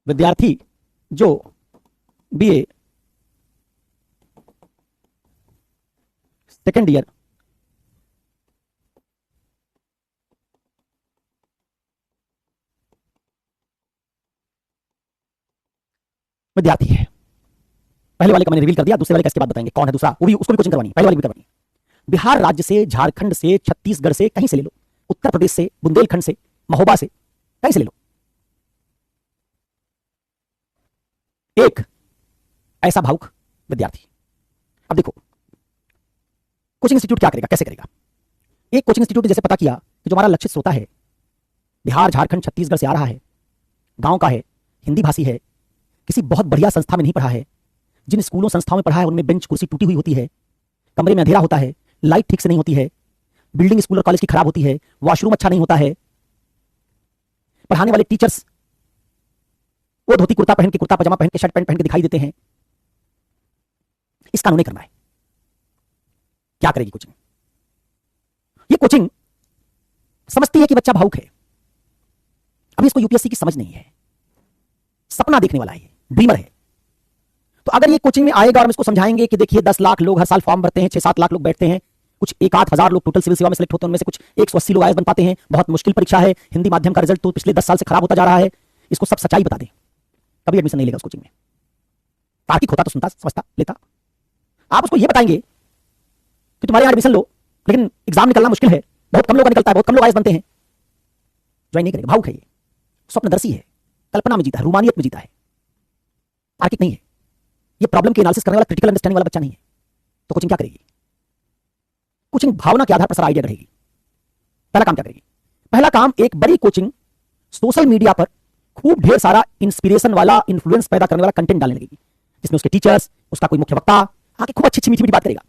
विद्यार्थी जो बीए सेकेंड ईयर विद्यार्थी है। पहले वाले का मैंने रिवील कर दिया, दूसरे वाले का इसके बाद बताएंगे कौन है दूसरा, वो भी उसको भी कोचिंग करवानी, पहले वाले भी करवानी। बिहार राज्य से, झारखंड से, छत्तीसगढ़ से, कहीं से ले लो, उत्तर प्रदेश से, बुंदेलखंड से, महोबा से, कहीं से ले लो। एक ऐसा भावुक विद्यार्थी। अब देखो कोचिंग इंस्टीट्यूट क्या करेगा, कैसे करेगा? एक कोचिंग इंस्टीट्यूट ने जैसे पता किया कि जो हमारा लक्षित श्रोता है बिहार, झारखंड, छत्तीसगढ़ से आ रहा है, गांव का है, हिंदी भाषी है, किसी बहुत बढ़िया संस्था में नहीं पढ़ा है, जिन स्कूलों संस्थाओं में पढ़ा है उनमें बेंच कुर्सी टूटी हुई होती है, कमरे में अंधेरा होता है, लाइट ठीक से नहीं होती है, बिल्डिंग स्कूल और कॉलेज की खराब होती है, वॉशरूम अच्छा नहीं होता है, पढ़ाने वाले टीचर्स वो धोती कुर्ता पहन के, कुर्ता पजामा पहन के, शर्ट पैंट पहन के दिखाई देते हैं। इसका उन्हें करना है। क्या करेगी कोचिंग? ये कोचिंग समझती है कि बच्चा भावुक है, अभी इसको यूपीएससी की समझ नहीं है, सपना देखने वाला है, ड्रीमर है। तो अगर ये कोचिंग में आएगा और हम इसको समझाएंगे कि देखिए 10 लाख लोग हर साल फॉर्म भरते हैं, 6-7 लाख लोग बैठते हैं, कुछ 1-8 हजार लोग टोटल सिविल सेवा में सेलेक्ट होते हैं, उनमें से कुछ 180 लोग आईएएस बन पाते हैं, बहुत मुश्किल परीक्षा है, हिंदी माध्यम का रिजल्ट तो पिछले 10 साल से खराब होता जा रहा है, इसको सब सच्चाई बता दें, कभी एडमिशन नहीं लेगा उस कोचिंग में। तार्किक होता तो सुनता, समझता, लेता। आप उसको ये बताएंगे कि तुम्हारे यहां एडमिशन लो, लेकिन एग्जाम निकलना मुश्किल है, बहुत कम लोग निकलता है, बहुत कम लोग आईएएस बनते हैं, ज्वाइन नहीं करेगा। भावुक है, ये स्वप्नदर्शी है, कल्पना में जीता है, रूमानियत में जीता है, तार्किक नहीं है, ये प्रॉब्लम की एनालिसिस करने वाला, क्रिटिकल अंडरस्टैंडिंग वाला बच्चा नहीं है। तो कोचिंग क्या करेगी? कोचिंग भावना के आधार पर सारा आइडिया रहेगी। पहला काम क्या करेगी? पहला काम, एक बड़ी कोचिंग सोशल मीडिया पर खूब ढेर सारा इंस्पिरेशन वाला, इन्फ्लुएंस पैदा करने वाला कंटेंट डालने लगेगी, जिसमें उसके टीचर्स, उसका कोई मुख्य वक्ता आके खूब अच्छी मीठी मीठी बात करेगा,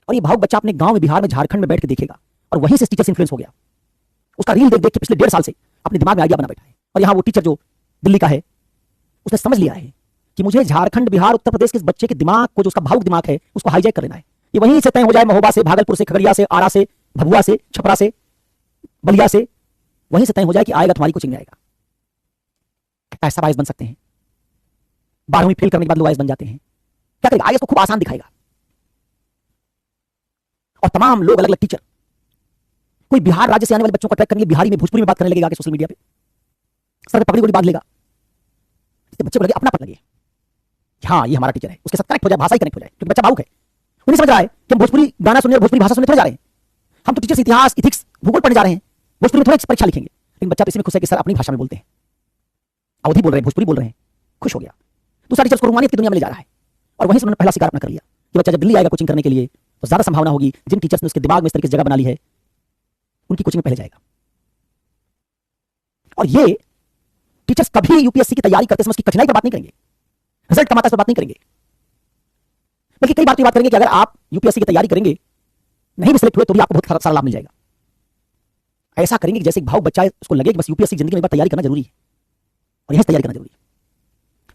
और ये भावुक बच्चा अपने गांव में, बिहार में, झारखंड में बैठ के देखेगा, और वहीं से टीचर से इन्फ्लुएंस हो गया। उसका रील देख देख के पिछले 1.5 साल से अपने दिमाग में आइडिया बना बैठा है, और यहां वो टीचर जो दिल्ली का है, उसने समझ लिया है कि मुझे झारखंड, बिहार, उत्तर प्रदेश के इस बच्चे के दिमाग को, जो उसका भावुक दिमाग है, उसको हाईजैक कर लेना है। ये वहीं से तय हो जाए, महोबा से, भागलपुर से, खगड़िया से, आरा से, भभुआ से, छपरा से, बलिया से, वहीं से तय हो जाए कि आएगा तुम्हारी कोचिंग में आएगा। ऐसा आईएएस बन सकते हैं। 12वीं फेल करने के बाद लोग आईएएस बन जाते हैं। क्या करेगा? आईएएस को खूब आसान दिखाएगा, और तमाम लोग, अलग अलग टीचर, कोई बिहार राज्य से आने वाले बच्चों को ट्रैक करने के लिए बिहारी में, भोजपुरी में बात करने लगेगा आगे सोशल मीडिया पे, सर पे पगड़ी गोली बांध लेगा, इससे बच्चे को लगे अपना पता लगे, हाँ ये हमारा टीचर है, उसके साथ कनेक्ट हो जाए, भाषा ही कनेक्ट हो जाए, क्योंकि बच्चा भावुक है, वो नहीं समझ रहा है कि हम भोजपुरी गाना सुनने और भोजपुरी भाषा सुनने थोड़े जा रहे हैं, हम तो टीचर से इतिहास, इथिक्स, भूगोल पढ़ने जा रहे हैं, भोजपुरी में थोड़ी परीक्षा लिखेंगे। लेकिन बच्चा तो इसमें खुश है कि सर अपनी भाषा में बोलते हैं, अवधी बोल रहे हैं, भोजपुरी बोल रहे हैं, खुश हो गया। दूसरा टीचर को रूमानियत की दुनिया में ले जा रहा है, और वहीं से उन्होंने पहला शिकार अपना कर लिया कि बच्चा जब दिल्ली आएगा कोचिंग करने के लिए, तो ज्यादा संभावना होगी जिन टीचर्स ने उसके दिमाग में इस तरीके से जगह बना ली है, उनकी कोचिंग में पहले जाएगा। और ये टीचर्स कभी यूपीएससी की तैयारी करते समय उसकी कठिनाई पर बात नहीं करेंगे, रिजल्ट कमाता है पर बात नहीं करेंगे, बल्कि कई बार बात करेंगे कि अगर आप यूपीएससी की तैयारी करेंगे, नहीं भी सिलेक्ट हुए तो भी आपको बहुत सारा लाभ मिल जाएगा। ऐसा करेंगे कि जैसे एक भावुक बच्चा है, उसको लगे कि बस यूपीएससी जिंदगी में एक बार तैयारी करना जरूरी है, और यहीं से तैयारी करना जरूरी है।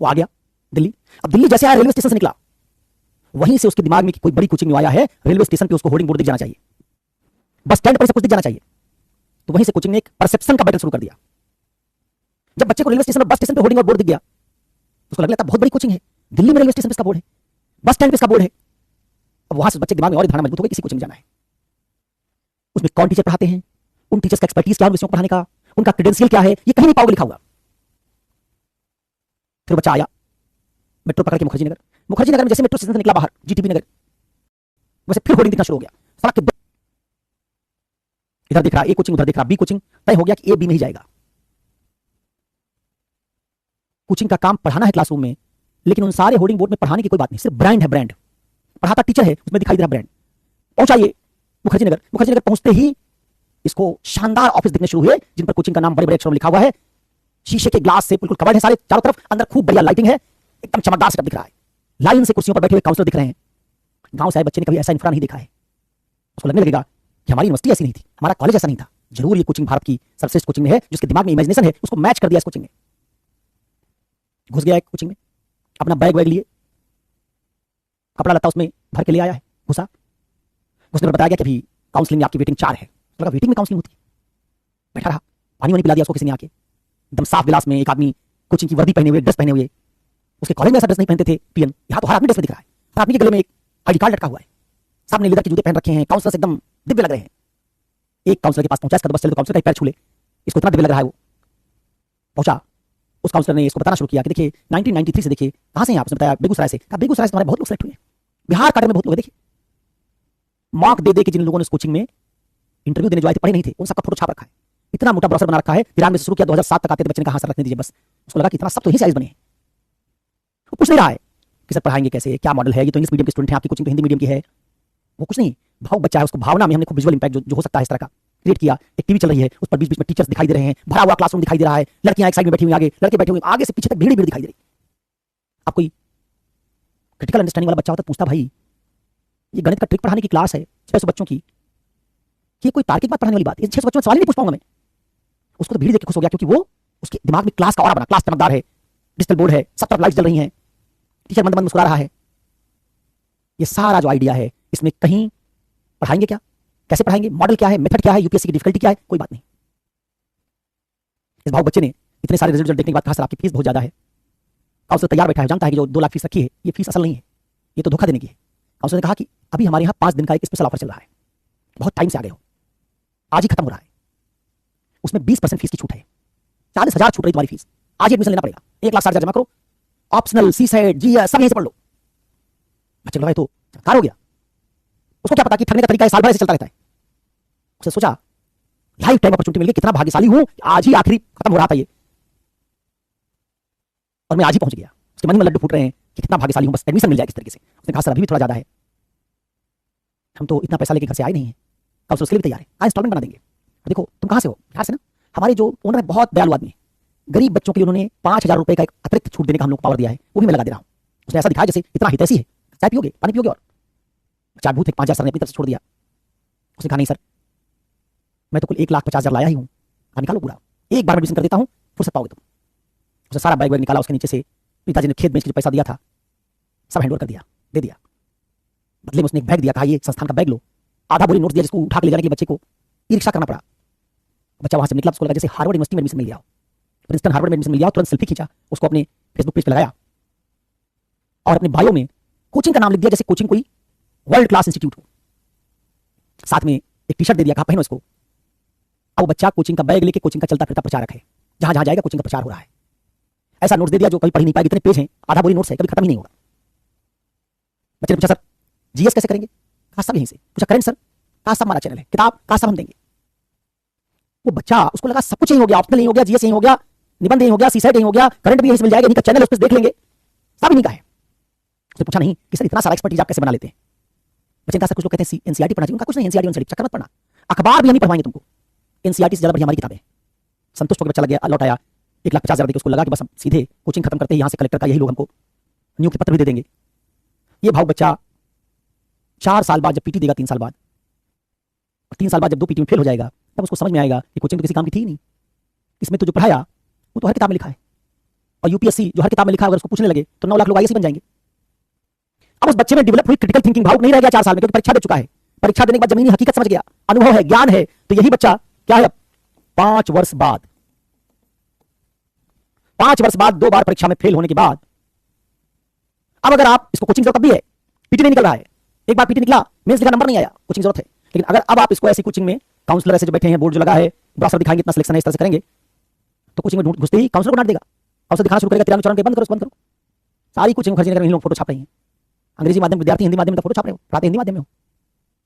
वो आ गया दिल्ली। अब दिल्ली जैसे आया, रेलवे स्टेशन से निकला, वहीं से उसके दिमाग में कि कोई बड़ी कोचिंग में आया है, रेलवे स्टेशन पे उसको होर्डिंग बोर्ड दिख जाना चाहिए, बस स्टैंड पर से कुछ दिख जाना चाहिए। तो वहीं से कोचिंग ने एक परसेप्शन का बैटल शुरू कर दिया। जब बच्चे को रेलवे स्टेशन और बस स्टेशन पे होर्डिंग और बोर्ड दिख गया, उसको लग रहा था बहुत बड़ी कोचिंग है, दिल्ली में रेलवे स्टेशन पे इसका बोर्ड है, बस स्टैंड पे इसका बोर्ड है। अब वहां से बच्चे के दिमाग में और धारणा मजबूत हो गई, किसी कोचिंग में जाना है। उसमें कौन टीचर पढ़ाते हैं, उन टीचर्स का एक्सपर्टीज क्या है विषयों को पढ़ाने का, उनका क्रेडेंशियल क्या है, ये कहीं नहीं पाओगे लिखा हुआ। फिर बच्चा आया, मेट्रो पकड़ के मुखर्जी नगर में जैसे मेट्रो स्टेशन से निकला बाहर, जीटीबी नगर, वैसे फिर होर्डिंग दिखना शुरू हो गया। सड़क के इधर दिख रहा ए कोचिंग, उधर दिख रहा बी कोचिंग, तय हो गया कि ए बी में ही जाएगा। कोचिंग का काम पढ़ाना है क्लासरूम में, लेकिन उन सारे होर्डिंग बोर्ड में पढ़ाने की कोई बात नहीं, सिर्फ ब्रांड है, ब्रांड पढ़ाता टीचर है, उसमें दिखाई दे रहा ब्रांड। पहुंचाइए मुखर्जी नगर पहुंचते ही इसको शानदार ऑफिस दिखने शुरू हुए, जिन पर कोचिंग का नाम बड़े बड़े अक्षरों में लिखा हुआ है, शीशे के ग्लास से बिल्कुल कवर्ड है सारे चारों तरफ, अंदर खूब बढ़िया लाइटिंग है, एकदम चमकदार सेटअप दिख रहा है, लाइन से कुर्सियों पर बैठे हुए काउंसलर दिख रहे हैं। गांव से आए बच्चे ने कभी ऐसा इंफ्रा नहीं देखा है, उसको लगने लगेगा कि हमारी यूनिवर्सिटी ऐसी नहीं थी, हमारा कॉलेज ऐसा नहीं था, जरूर ये कोचिंग भारत की सर्वश्रेष्ठ कोचिंग में है। जिसके दिमाग में इमेजिनेशन है, उसको मैच कर दिया इस कोचिंग में, घुस गया एक कोचिंग में, अपना बैग वैग लिए, कपड़ा लता उसमें भर के ले आया है, घुसा। उसने बताया गया कि अभी काउंसलिंग में आपकी वेटिंग 4 है। लगा वेटिंग में काउंसलिंग होती है, बैठा रहा, पानी वानी पिला दिया उसको किसी ने आके, एकदम साफ गिलास में। एक आदमी कोचिंग की वर्दी पहने हुए, ड्रेस पहने हुए, उसके कॉलेज में ऐसा ड्रेस नहीं पहनते थे पीएन, यहाँ तो हर आदमी ड्रेस में दिख रहा है, हर आदमी के गले में एक आईडी कार्ड लटका हुआ है, सामने लेदर के जूते पहन रखे हैं, काउंसलर एकदम दिव्य लग रहे हैं। एक काउंसलर के पास पहुंचा, इसका बस चले तो काउंसलर का पैर छू ले, इसको इतना दिव्य लग रहा है। वो पहुंचा, उस काउंसलर ने इसको बताना शुरू किया कि देखिए 1993 से, देखिए कहां से हैं आप? उसने बताया बेगूसराय से। कहा बेगूसराय से तुम्हारे बहुत लोग सेलेक्ट हुए, बिहार काटे में बहुत लोग, देखिए मार्क दे दे के जिन लोगों ने इस कोचिंग में इंटरव्यू देने जो आए थे, पढ़े नहीं थे, उन सबका फोटो छाप रखा है, इतना मोटा ब्रोशर बना रखा है। 93 से शुरू किया, 2007 तक आते थे बच्चे ने कहा सर रखने दीजिए बस। उसको लगा कि इतना सब तो यही साइज बने हैं। वो पूछ नहीं रहा है कि सर पढ़ाएंगे कैसे, क्या मॉडल है, ये तो इंग्लिश मीडियम के स्टूडेंट हैं, आपकी कोचिंग तो हिंदी मीडियम की है, वो कुछ नहीं, भावुक बच्चा है, उसको भावना में हमने खूब विजुअल इंपैक्ट जो हो सकता है इस तरह का क्रिएट किया। एक टीवी चल रही है, उस पर बीच बीच में टीचर्स दिखाई दे रहे हैं, भरा हुआ क्लासरूम दिखाई दे रहा है, लड़कियां एक साइड में बैठी हुई, आगे लड़के बैठे हुए, आगे से पीछे तक भीड़ ही भीड़ दिखाई दे रही। अब कोई क्रिटिकल अंडरस्टैंडिंग वाला बच्चा होता पूछता, भाई ये गणित का ट्रिक पढ़ाने की क्लास है 600 बच्चों की, ये कोई तार्किक बात पढ़ाने वाली बात है? 600 बच्चों में सवाल ही नहीं पूछ पाऊंगा मैं। उसको तो भीड़ देख के खुश हो गया, क्योंकि वो उसके दिमाग में क्लास का ऑरा बना, क्लास चमकदार है, डिजिटल बोर्ड है, सब तरफ लाइट्स जल रही हैं, टीचर मंद मंद मुस्कुरा रहा है। ये सारा जो आइडिया है, इसमें कहीं पढ़ाएंगे क्या, कैसे पढ़ाएंगे, मॉडल क्या है, मेथड क्या है, यूपीएससी की डिफिकल्टी क्या है, कोई बात नहीं। इस भाव बच्चे ने इतने सारे रिजल्ट देखने के बाद कहा, सर आपकी फीस बहुत ज्यादा है। काउंसलर तैयार बैठा है, जानता है कि जो 2 लाख फीस रखी है ये फीस असल नहीं है, ये तो धोखा देने की है। काउंसलर ने कहा कि अभी हमारे यहाँ 5 दिन का एक स्पेशल ऑफर चल रहा है, बहुत टाइम से आ गए हो, आज ही खत्म हो रहा है, उसमें 20% फीस की छूट है, 40,000 छूट रही तुम्हारी फीस, आज ही एडमिशन लेना पड़ेगा, 1,60,000 जमा करो, ऑप्शनल सीसेट जीएस सब यहीं से पढ़ लो। बच्चे बोला तो चमत्कार हो गया। उसको क्या पता कि ठगने का तरीका साल भर ऐसे चलता रहता है। उसने सोचा लाइफ टाइम अपॉर्चुनिटी मिल गई, कितना भाग्यशाली हूं, आज ही आखिरी खत्म हो रहा था ये और मैं आज ही पहुंच गया। उसके मन में लड्डू फूट रहे हैं कि कितना भाग्यशाली हूं, बस एडमिशन मिल जाए किस तरीके से। उसने कहा सर अभी भी थोड़ा ज्यादा है, हम तो इतना पैसा लेके घर से आए नहीं है, काउंसलर उसके लिए भी तैयार है, आज इंस्टॉलमेंट बना देंगे। देखो तुम कहां से हो, बिहार से ना, हमारे जो ओनर है बहुत दयालु आदमी है, गरीब बच्चों के लिए उन्होंने 5,000 रुपए का एक अतिरिक्त छूट देने का हम लोग पावर दिया है, वो भी मैं लगा दे रहा हूं। उसने ऐसा दिखाया जैसे इतना हितैषी है, चाय पियोगे, पानी पियोगे, और चार भूत 5,000 सर ने अपनी तरफ से छोड़ दिया। उसने कहा नहीं सर, मैं तो कुल 1,50,000 लाया ही हूं, निकालो पूरा, एक बार एडमिशन कर देता हूं, फुर्सत पाओगे तुम। उसने सारा बैग वैग निकाला, उसके नीचे से पिताजी ने खेत बेच के जो पैसा दिया था सब हैंडओवर कर दिया, दे दिया। बदले में उसने एक बैग दिया, कहा ये संस्थान का बैग लो, आधा बोरी नोट्स दिया, जिसको उठा के ले जाने के लिए बच्चे को ई रिक्शा करना पड़ा। बच्चा वहां से निकला, उसको लगा जैसे हार्वर्ड यूनिवर्सिटी में एडमिशन मिल गया, प्रिंसटन हार्वर्ड में एडमिशन मिल गया। तुरंत सेल्फी खींचा, उसको अपने फेसबुक पेज पे लगाया और अपने बायो में कोचिंग का नाम लिख दिया, जैसे कोचिंग कोई वर्ल्ड क्लास इंस्टीट्यूट हो। साथ में एक टी शर्ट दे दिया, कहा पहनो इसको। अब वो बच्चा कोचिंग का बैग लेके कोचिंग का चलता फिरता प्रचारक है, जहां जहां जाएगा कोचिंग का प्रचार हो रहा है। ऐसा नोट्स दे दिया जो कभी पढ़ नहीं पाएगा, इतने पेज हैं, आधा बोरी नोट्स है, कभी खत्म ही नहीं होगा। बच्चे ने पूछा सर जीएस कैसे करेंगे, कहा सब यहीं से। पूछा करेंट सर, कहा सब हमारा चैनल है, किताब कहा सब हम देंगे। वो बच्चा, उसको लगा सब कुछ यहीं हो गया, ऑप्शनल यहीं हो गया, जीएस यहीं हो गया, निबंध यहीं हो गया, सीसेट यहीं हो गया, करंट भी यहीं से मिल जाएगा, इनका चैनल उस पर देख लेंगे, सब इन्हीं का है। उसने पूछा नहीं कि सर इतना सारा एक्सपर्टीज आप कैसे बना लेते हैं। बच्चे ने कहा सर कुछ लोग कहते हैं एनसीईआरटी पढ़ना चाहिए, उनका कुछ नहीं, एनसीईआरटी एनसीईआरटी चक्कर मत पढ़ना, अखबार भी हम नहीं पढ़वाएंगे तुमको, एनसीईआरटी से ज्यादा बढ़िया हमारी किताबें। संतुष्ट होकर बच्चा लग गया, लौट आया, 1,50,000 देके उसको लगा कि बस हम सीधे कोचिंग खत्म करते हैं, यहाँ से कलेक्टर का यही लोग हमको नियुक्ति पत्र भी दे देंगे। ये भाव बच्चा 4 साल बाद जब पीटी देगा, 3 साल बाद, और 3 साल बाद जब 2 पीटी में फेल हो जाएगा, तब उसको समझ में आएगा कि कोचिंग तो किसी काम की थी ही नहीं, इसमें तो जो पढ़ाया वो तो हर किताब में लिखा है। और यूपीएससी जो हर किताब में लिखा है, अगर उसको पूछने लगे तो 9 लाख लोग आईएएस बन जाएंगे। अब उस बच्चे में डेवलप हुई क्रिटिकल थिंकिंग, भाव नहीं रह गया 4 साल में, क्योंकि परीक्षा दे चुका है, परीक्षा देने के बाद जमीनी हकीकत समझ गया, अनुभव है, ज्ञान है। तो यही बच्चा क्या है, 5 वर्ष बाद 2 बार परीक्षा में फेल होने के बाद, अब अगर आप इसको कोचिंग जरूरत भी है, पीटी नहीं निकल रहा है, एक बार पीटी निकला, मेंस लिखा नंबर नहीं आया, कोचिंग जरूरत है। लेकिन अगर अब आप इसको ऐसी कोचिंग में, काउंसलर ऐसे जो बैठे हैं, बोर्ड जो लगा है, ब्राउजर दिखाएंगे, इतना सिलेक्शन है, इस तरह से करेंगे, तो कोचिंग में घुसते ही काउंसलर को डांट देगा, काउंसलर दिखाना शुरू करेगा, 93 चरण के बंद करो। सारी कोचिंग खर्च कर लोग फोटो छाप रहे हैं, अंग्रेजी माध्यम विद्यार्थी हिंदी माध्यम में फोटो छाप रहे हो, पढ़ाते हिंदी माध्यम में हो,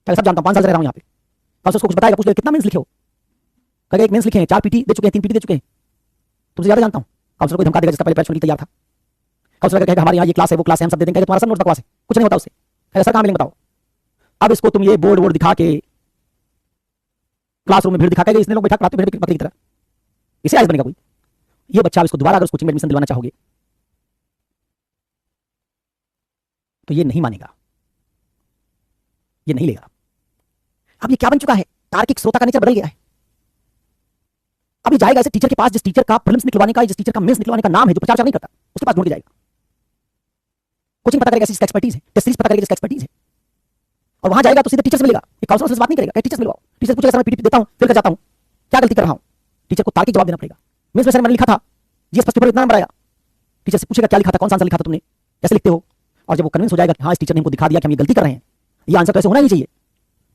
मैं सब जानता हूं, 5 साल से रह रहा हूं यहाँ पे। काउंसलर को कुछ बताएगा, पूछ ले कितना मेंस लिखे हो, कहेगा 1 मेंस लिखे हैं, 4 पीटी दे चुके हैं, 3 पीटी दे चुके हैं, तुमसे ज्यादा जानता हूं। काउंसलर को धमका देगा जिसका पहले बैच में तैयार था। काउंसलर कहेगा हमारे यहाँ ये क्लास है, वो क्लास है, हम सब दे देंगे, तुम्हारा सब नोट्स बकवास है, कुछ नहीं होता उससे। कहेगा सर कहां मिलेंगे बताओ। अब इसको तुम ये बोर्ड दिखा के क्लासरूम में भीड़ दिखा के, इसने लोग बैठा पढ़ाते भीड़ बकरी की तरह, इसे आज बनेगा कोई। ये बच्चा इसको दोबारा अगर कोचिंग में एडमिशन दिलवाना चाहोगे तो ये नहीं मानेगा, ये नहीं लेगा। अब ये क्या बन चुका है, तार्किक श्रोता का नेचर बदल गया है। अब ये जाएगा ऐसे टीचर के पास जिस टीचर का प्रीलिम्स निकलवाने का, जिस टीचर का मेंस निकलवाने का नाम है, जो प्रचार नहीं करता, उसके पास ढूंढ के जाएगा। कोचिंग पता करेगा इसका एक्सपर्टीज है, टेस्ट सीरीज पता करेगा इसका एक्सपर्टीज है, और वहां जाएगा तो सीधे टीचर से मिलेगा, एक काउंसलर से बात नहीं करेगा, टीचर से मिलवाओ। टीचर पूछेगा सर मैं पीटी देता हूं, फिर कर जाता हूं, क्या गलती कर रहा हूं, टीचर को तार्किक जवाब देना पड़ेगा। मेंस में सर मैंने लिखा था, जीएस फर्स्ट पेपर इतना नंबर आया, टीचर से पूछेगा क्या लिखा था, कौन सा आंसर लिखा था तुमने, कैसे लिखते हो, और जब वो कन्विंस हो जाएगा कि हाँ इस टीचर ने हमको दिखा दिया कि हम ये गलती कर रहे हैं, ये आंसर तो ऐसे होना ही चाहिए,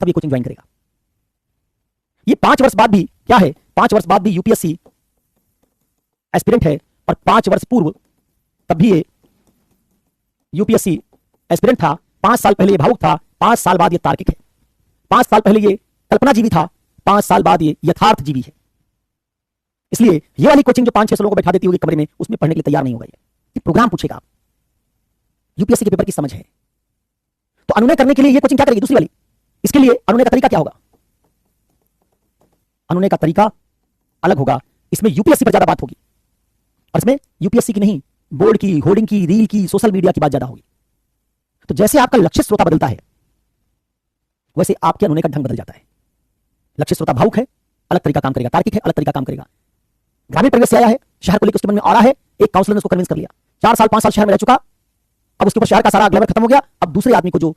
तब ये कोचिंग ज्वाइन करेगा। ये 5 वर्ष बाद भी क्या है, 5 वर्ष बाद भी यूपीएससी एस्पिरेंट है, और 5 वर्ष पूर्व तब भी ये यूपीएससी एस्पिरेंट था। 5 साल पहले ये भावुक था, 5 साल बाद ये तार्किक है, 5 साल पहले ये कल्पना जीवी था, 5 साल बाद ये यथार्थ जीवी है। इसलिए ये वाली कोचिंग जो 5-6 लोगों को बैठा देती होगी कमरे में, उसमें पढ़ने के लिए तैयार नहीं होगा। ये प्रोग्राम पूछेगा आप, यूपीएससी के पेपर की समझ है, तो अनुनय करने के लिए ये कोचिंग क्या करेगी, दूसरी वाली इसके लिए अनुनय का तरीका क्या होगा? अनुनय का तरीका अलग होगा। इसमें यूपीएससी पर ज्यादा बात होगी, और इसमें यूपीएससी की नहीं, बोर्ड की, होर्डिंग की, रील की, सोशल मीडिया की बात ज्यादा होगी। तो जैसे आपका लक्ष्य श्रोता बदलता है, वैसे आपके अनुनय का ढंग बदल जाता है। लक्ष्य श्रोता भावुक है, अलग तरीका काम करेगा, तार्किक है, अलग तरीका काम करेगा। ग्रामीण परिवेश से आया है, शहर को लेकर उसके मन में आ रहा है, एक काउंसलर ने उसको कन्विंस कर लिया, 4 साल 5 साल शहर में रह चुका, अब उसके ऊपर शहर का सारा ग्लैमर खत्म हो गया। अब दूसरे आदमी को जो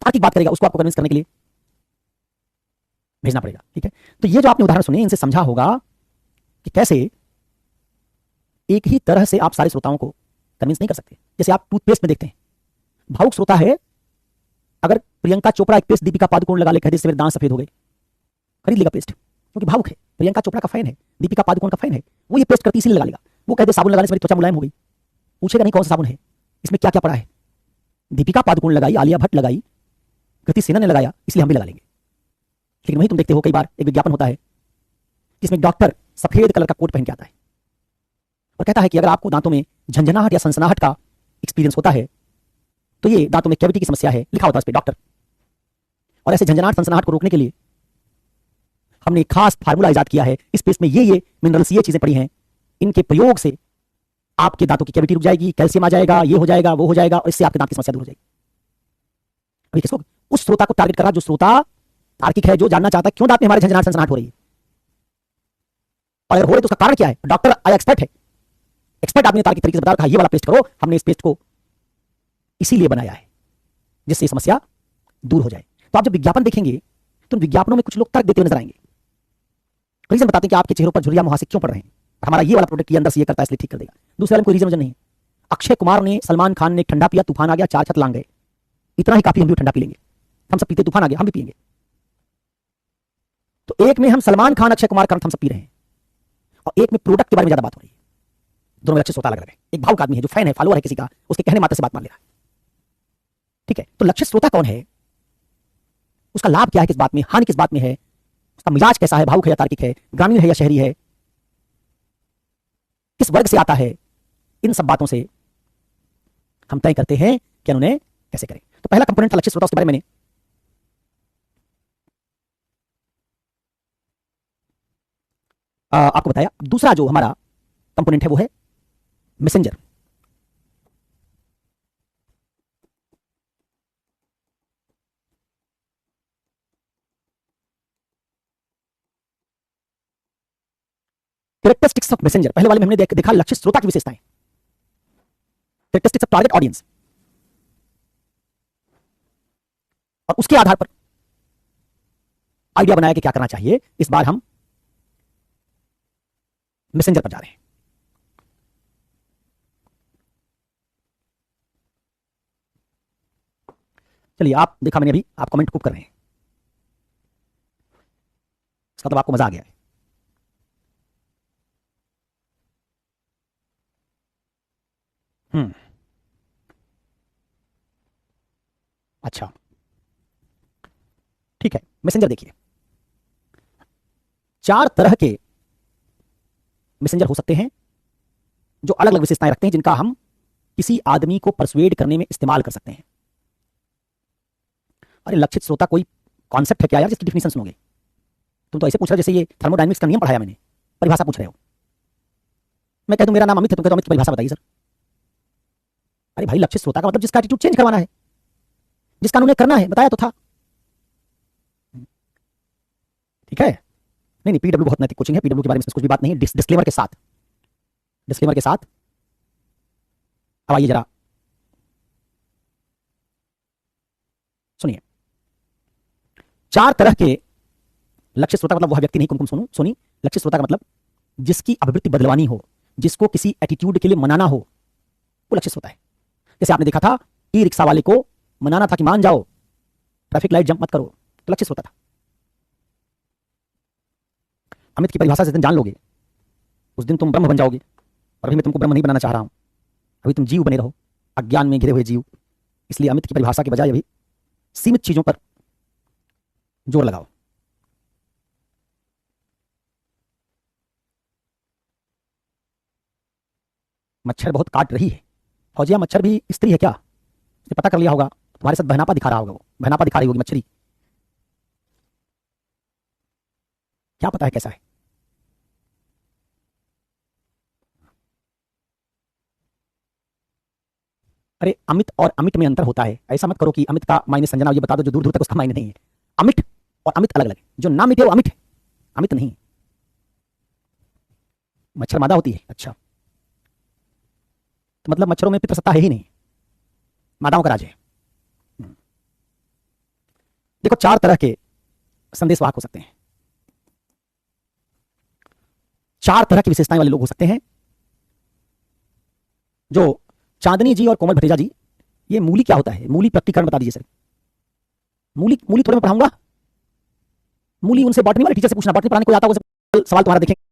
तार्किक बात करेगा, उसको आपको कन्विंस करने के लिए भेजना पड़ेगा। ठीक है, तो ये जो आपने उदाहरण सुने, इनसे समझा होगा कि कैसे एक ही तरह से आप सारे श्रोताओं को कन्विंस नहीं कर सकते। जैसे आप टूथपेस्ट में देखते हैं, भावुक श्रोता है, अगर प्रियंका चोपड़ा एक पेस्ट दीपिका पादुकोण लगा ले, कह दे से मेरे दांत सफेद हो गए, खरीद लेगा पेस्ट, क्योंकि भावुक है, प्रियंका चोपड़ा का फैन है, दीपिका पादुकोण का फैन है, वो ये पेस्ट करती इसीलिए लगा लेगा। वो कह दे साबुन लगाने से मेरी त्वचा मुलायम हो गई, पूछेगा नहीं कौन सा साबुन है, इसमें क्या क्या पड़ा है। दीपिका पादुकोण लगाई, आलिया भट्ट लगाई, कृति सेना ने लगाया, इसलिए हम भी लगा लेंगे। लेकिन वही तुम देखते हो कई बार एक विज्ञापन होता है जिसमें डॉक्टर सफेद कलर का कोट पहन के आता है और कहता है कि अगर आपको दांतों में झंझनाहट या सनसनाहट का एक्सपीरियंस होता है तो ये दांतों में कैविटी की समस्या है, लिखा होता है उस पे डॉक्टर। और ऐसे झंझनाहट सनसनाहट को रोकने के लिए हमने एक खास फार्मूला इजाद किया है, इस पेस्ट में ये मिनरल्स, ये चीजें पड़ी हैं, इनके प्रयोग से आपके दांतों की कैविटी रुक जाएगी, कैल्शियम आ जाएगा, ये हो जाएगा, वो हो जाएगा, और इससे आपके दांत की समस्या दूर हो जाएगी। अभी किसको? उस श्रोता को टारगेट करा जो श्रोता तार्किक है, जो जानना चाहता है क्यों दांत में हमारे झंझनाहट सनसनाहट हो रही है, और अगर हो रही तो उसका कारण क्या है। डॉक्टर आया एक्सपर्ट है, एक्सपर्ट आदमी ने तार्किक तरीके से बता रखा है, ये वाला पेस्ट करो, हमने इस पेस्ट को इसीलिए बनाया है जिससे ये समस्या दूर हो जाए। तो आप जब विज्ञापन देखेंगे तो विज्ञापनों में कुछ लोग तर्क देते हुए नजर आएंगे, रीजन बताते हैं कि आपके चेहरों पर झुर्रियां मुहासे क्यों पड़ रहे हैं, हमारा ये वाला प्रोडक्ट ये अंदर से ये करता है इसलिए ठीक कर देगा। दूसरे वाले में कोई रीजन नहीं है। अक्षय कुमार ने, सलमान खान ने ठंडा पिया, तूफान आ गया, 4 छत लांग गए, इतना ही काफी, हम भी ठंडा पी लेंगे, हम सब पीते, तूफान आ गया हम भी पिएंगे। तो एक में हम सलमान खान, अक्षय कुमार का हम सब पी रहे हैं, और एक में प्रोडक्ट के बारे में ज्यादा बात हो रही है। दोनों में अच्छे श्रोता अलग अलग है। एक भावुक आदमी है जो फैन है, फॉलोअर है किसी का, उसके कहने मात्र से बात मान ले रहा है। ठीक है, तो लक्ष्य श्रोता कौन है, उसका लाभ क्या है, किस बात में, हानि किस बात में है, उसका मिजाज कैसा है, भावुक है या तार्किक है, ग्रामीण है या शहरी है, किस वर्ग से आता है, इन सब बातों से हम तय करते हैं कि अनुनय कैसे करें। तो पहला कंपोनेंट था लक्ष्य श्रोता, उसके बारे में मैंने आपको बताया। दूसरा जो हमारा कंपोनेंट है वो है मैसेंजर। कैरेक्टरिस्टिक्स ऑफ मैसेंजर, पहले वाले में हमने देखा लक्ष्य श्रोता की विशेषताएं, कैरेक्टरिस्टिक्स ऑफ टारगेट ऑडियंस, और उसके आधार पर आइडिया बनाया कि क्या करना चाहिए। इस बार हम मैसेंजर पर जा रहे हैं। चलिए, आप देखा मैंने अभी, आप कमेंट खूब कर रहे हैं, इसका मतलब आपको मजा आ गया है। अच्छा, ठीक है। मैसेंजर देखिए, 4 तरह के मैसेंजर हो सकते हैं जो अलग अलग विशेषताएं रखते हैं, जिनका हम किसी आदमी को परसुएड करने में इस्तेमाल कर सकते हैं। अरे लक्षित श्रोता कोई कॉन्सेप्ट है क्या यार जिसकी डिफिनेशन सुनोगे? तुम तो ऐसे पूछ रहे हो जैसे ये थर्मोडायनेमिक्स का नियम पढ़ाया मैंने, परिभाषा पूछ रहे हो। मैं कह दूं मेरा नाम अमित है, तुम कहते हो अमित की परिभाषा बताइए सर। अरे भाई, लक्षित श्रोता का मतलब जिसका एटीट्यूड चेंज करवाना है, जिसका उन्हें करना है, बताया तो था। ठीक है, नहीं नहीं, पीडब्ल्यू बहुत नैतिक कोचिंग है, पीडब्ल्यू के बारे में कुछ भी बात नहीं है, डिस्क्लेमर के साथ, डिस्क्लेमर के साथ। अब आइए जरा सुनिए, 4 तरह के लक्ष्य श्रोता मतलब वह व्यक्ति नहीं, कुमकुम सोनी, लक्ष्य श्रोता का मतलब जिसकी अभिवृत्ति बदलवानी हो, जिसको किसी एटीट्यूड के लिए मनाना हो, वो लक्ष्य श्रोता है। जैसे आपने देखा था ई रिक्शा वाले को मनाना था कि मान जाओ, ट्रैफिक लाइट जंप मत करो, तो लक्ष्य श्रोता था। अमित की परिभाषा से जान लोगे उस दिन तुम ब्रह्म बन जाओगे, और अभी मैं तुमको ब्रह्म नहीं बनाना चाह रहा हूं, अभी तुम जीव बने रहो, अज्ञान में घिरे हुए जीव। इसलिए अमित की परिभाषा के बजाय अभी सीमित चीजों पर जोर लगाओ। मच्छर बहुत काट रही है, फौजिया मच्छर भी स्त्री है क्या? उसने पता कर लिया होगा, तुम्हारे साथ बहनापा दिखा रहा होगा, वो बहनापा दिखा रही होगी मच्छरी। क्या पता है कैसा है। अरे अमित और अमिट में अंतर होता है। ऐसा मत करो कि अमित का मायने संजना, ये बता दो जो दूर दूर तक उसका मायने नहीं है। अमिट और अमित अलग अलग है। जो ना मिटे वो अमिट है, अमित नहीं। मच्छर मादा होती है, अच्छा, तो मतलब मच्छरों में पितृ सत्ता है ही नहीं, मादाओं का राज है। देखो 4 तरह के संदेशवाहक हो सकते हैं, 4 तरह की विशेषताएं वाले लोग हो सकते हैं। जो चांदनी जी और कोमल भटेजा जी, ये मूली क्या होता है, मूली प्रकटीकरण बता दीजिए सर। मूली मूली थोड़े मैं पढ़ाऊंगा, मूली उनसे बॉटनी वाले टीचर से पूछना, बॉटनी पढ़ाने को आता होगा, सवाल तुम्हारा देखेंगे।